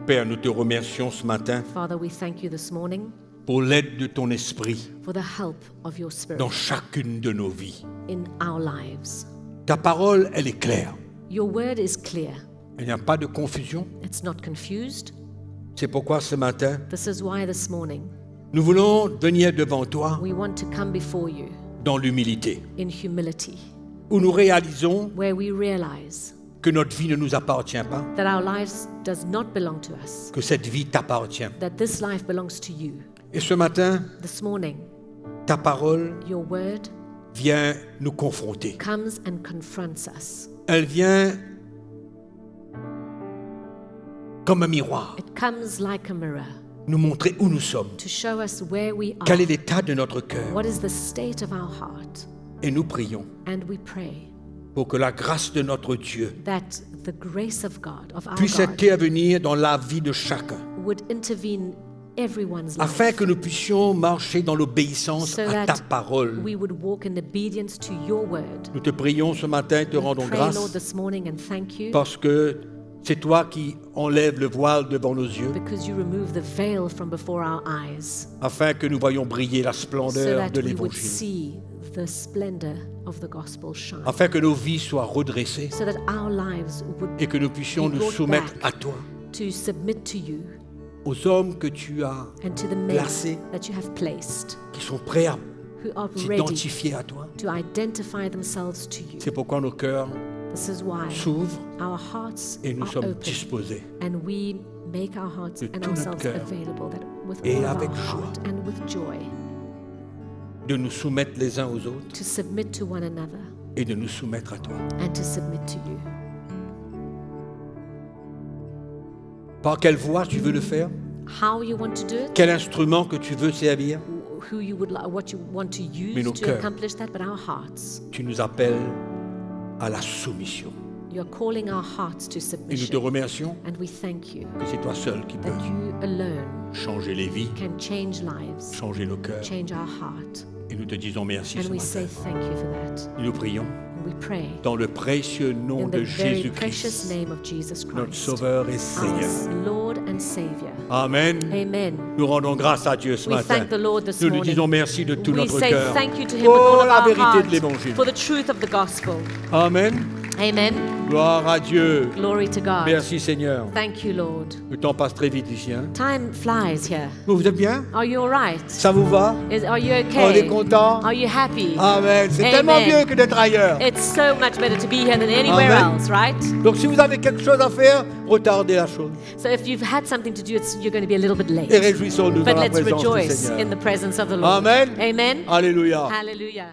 Père, nous te remercions ce matin Father, we thank you this morning pour l'aide de ton Esprit for the help of your Spirit dans chacune de nos vies. in our lives. Ta parole, elle est claire. Your word is clear. Il n'y a pas de confusion. It's not confused. C'est pourquoi ce matin, This is why this morning nous voulons venir devant toi we want to come before you dans l'humilité, in humility, où nous réalisons where we realize que notre vie ne nous appartient pas, that our lives does not belong to us, que cette vie t'appartient. that this life belongs to you. Et ce matin, This morning, ta parole your word vient nous confronter. comes and confronts us. Elle vient comme un miroir, It comes like a mirror nous montrer où nous sommes, to show us where we are. quel est l'état de notre cœur. What is the state of our heart? Et nous prions And we pray pour que la grâce de notre Dieu that the grace of God, of our puisse God, intervenir dans la vie de chacun, would intervene everyone's life, afin que nous puissions marcher dans l'obéissance so à ta that parole. we would walk in obedience to your word. Nous te prions ce matin, te rendons Pray, Lord, grâce, this morning and thank you parce que c'est toi qui enlèves le voile devant nos yeux, because you remove the veil from before our eyes afin que nous voyions briller la so splendeur that de we would l'Évangile, see the splendor of the gospel shine, afin que nos vies soient redressées so that our lives would et que nous puissions be nous brought soumettre back à toi, to submit to you aux hommes que tu as, and to the men placés, that you have placed qui sont prêts à who are ready s'identifier à toi. to identify themselves to you. C'est pourquoi nos cœurs This is why s'ouvrent our hearts et nous are sommes open disposés and we make our hearts de and tout notre ourselves cœur available that with et all of avec our joie. heart and with joy de nous soumettre les uns aux autres to submit to one another et de nous soumettre à toi. and to submit to you. Par quelle voie tu veux le faire? How you want to do it, Quel instrument que tu veux servir? who you would like, what you want to Mais nos use to cœurs. accomplish that, but our hearts. Tu nous appelles à la soumission. You're calling our hearts to Et nous te submission, remercions and we thank you que c'est toi seul qui peux that you alone changer les vies, can change lives, changer nos cœurs change our heart, Et nous te disons merci And ce we matin. say thank you for that. Nous prions And we pray dans le précieux nom in de the very precious Jésus-Christ, name of Jesus notre Christ, Sauveur et our Seigneur. Lord and Savior. Amen. Amen. Nous rendons grâce à Dieu ce We matin. thank the Lord this Nous lui morning. disons merci de tout We notre say cœur. thank you to him with all Oh, of la our vérité heart de l'Évangile. for the truth of the gospel. Amen. Amen. Gloire à Dieu. Glory to God. Merci Seigneur. Thank you, Lord. Le temps passe très vite ici. Hein. Time flies here. Vous êtes bien? Are you all right? Ça vous va? Are you On est okay? content? Are you happy? Amen. C'est Amen. tellement mieux que d'être ailleurs. It's so much better to be here than anywhere Amen. else, right? Donc si vous avez quelque chose à faire, retardez la chose. So if you've had something to do, you're going to be a little bit Et late. réjouissons-nous dans But la let's présence du rejoice Seigneur. in the presence of the Lord. Amen. Amen. Alléluia. Hallelujah.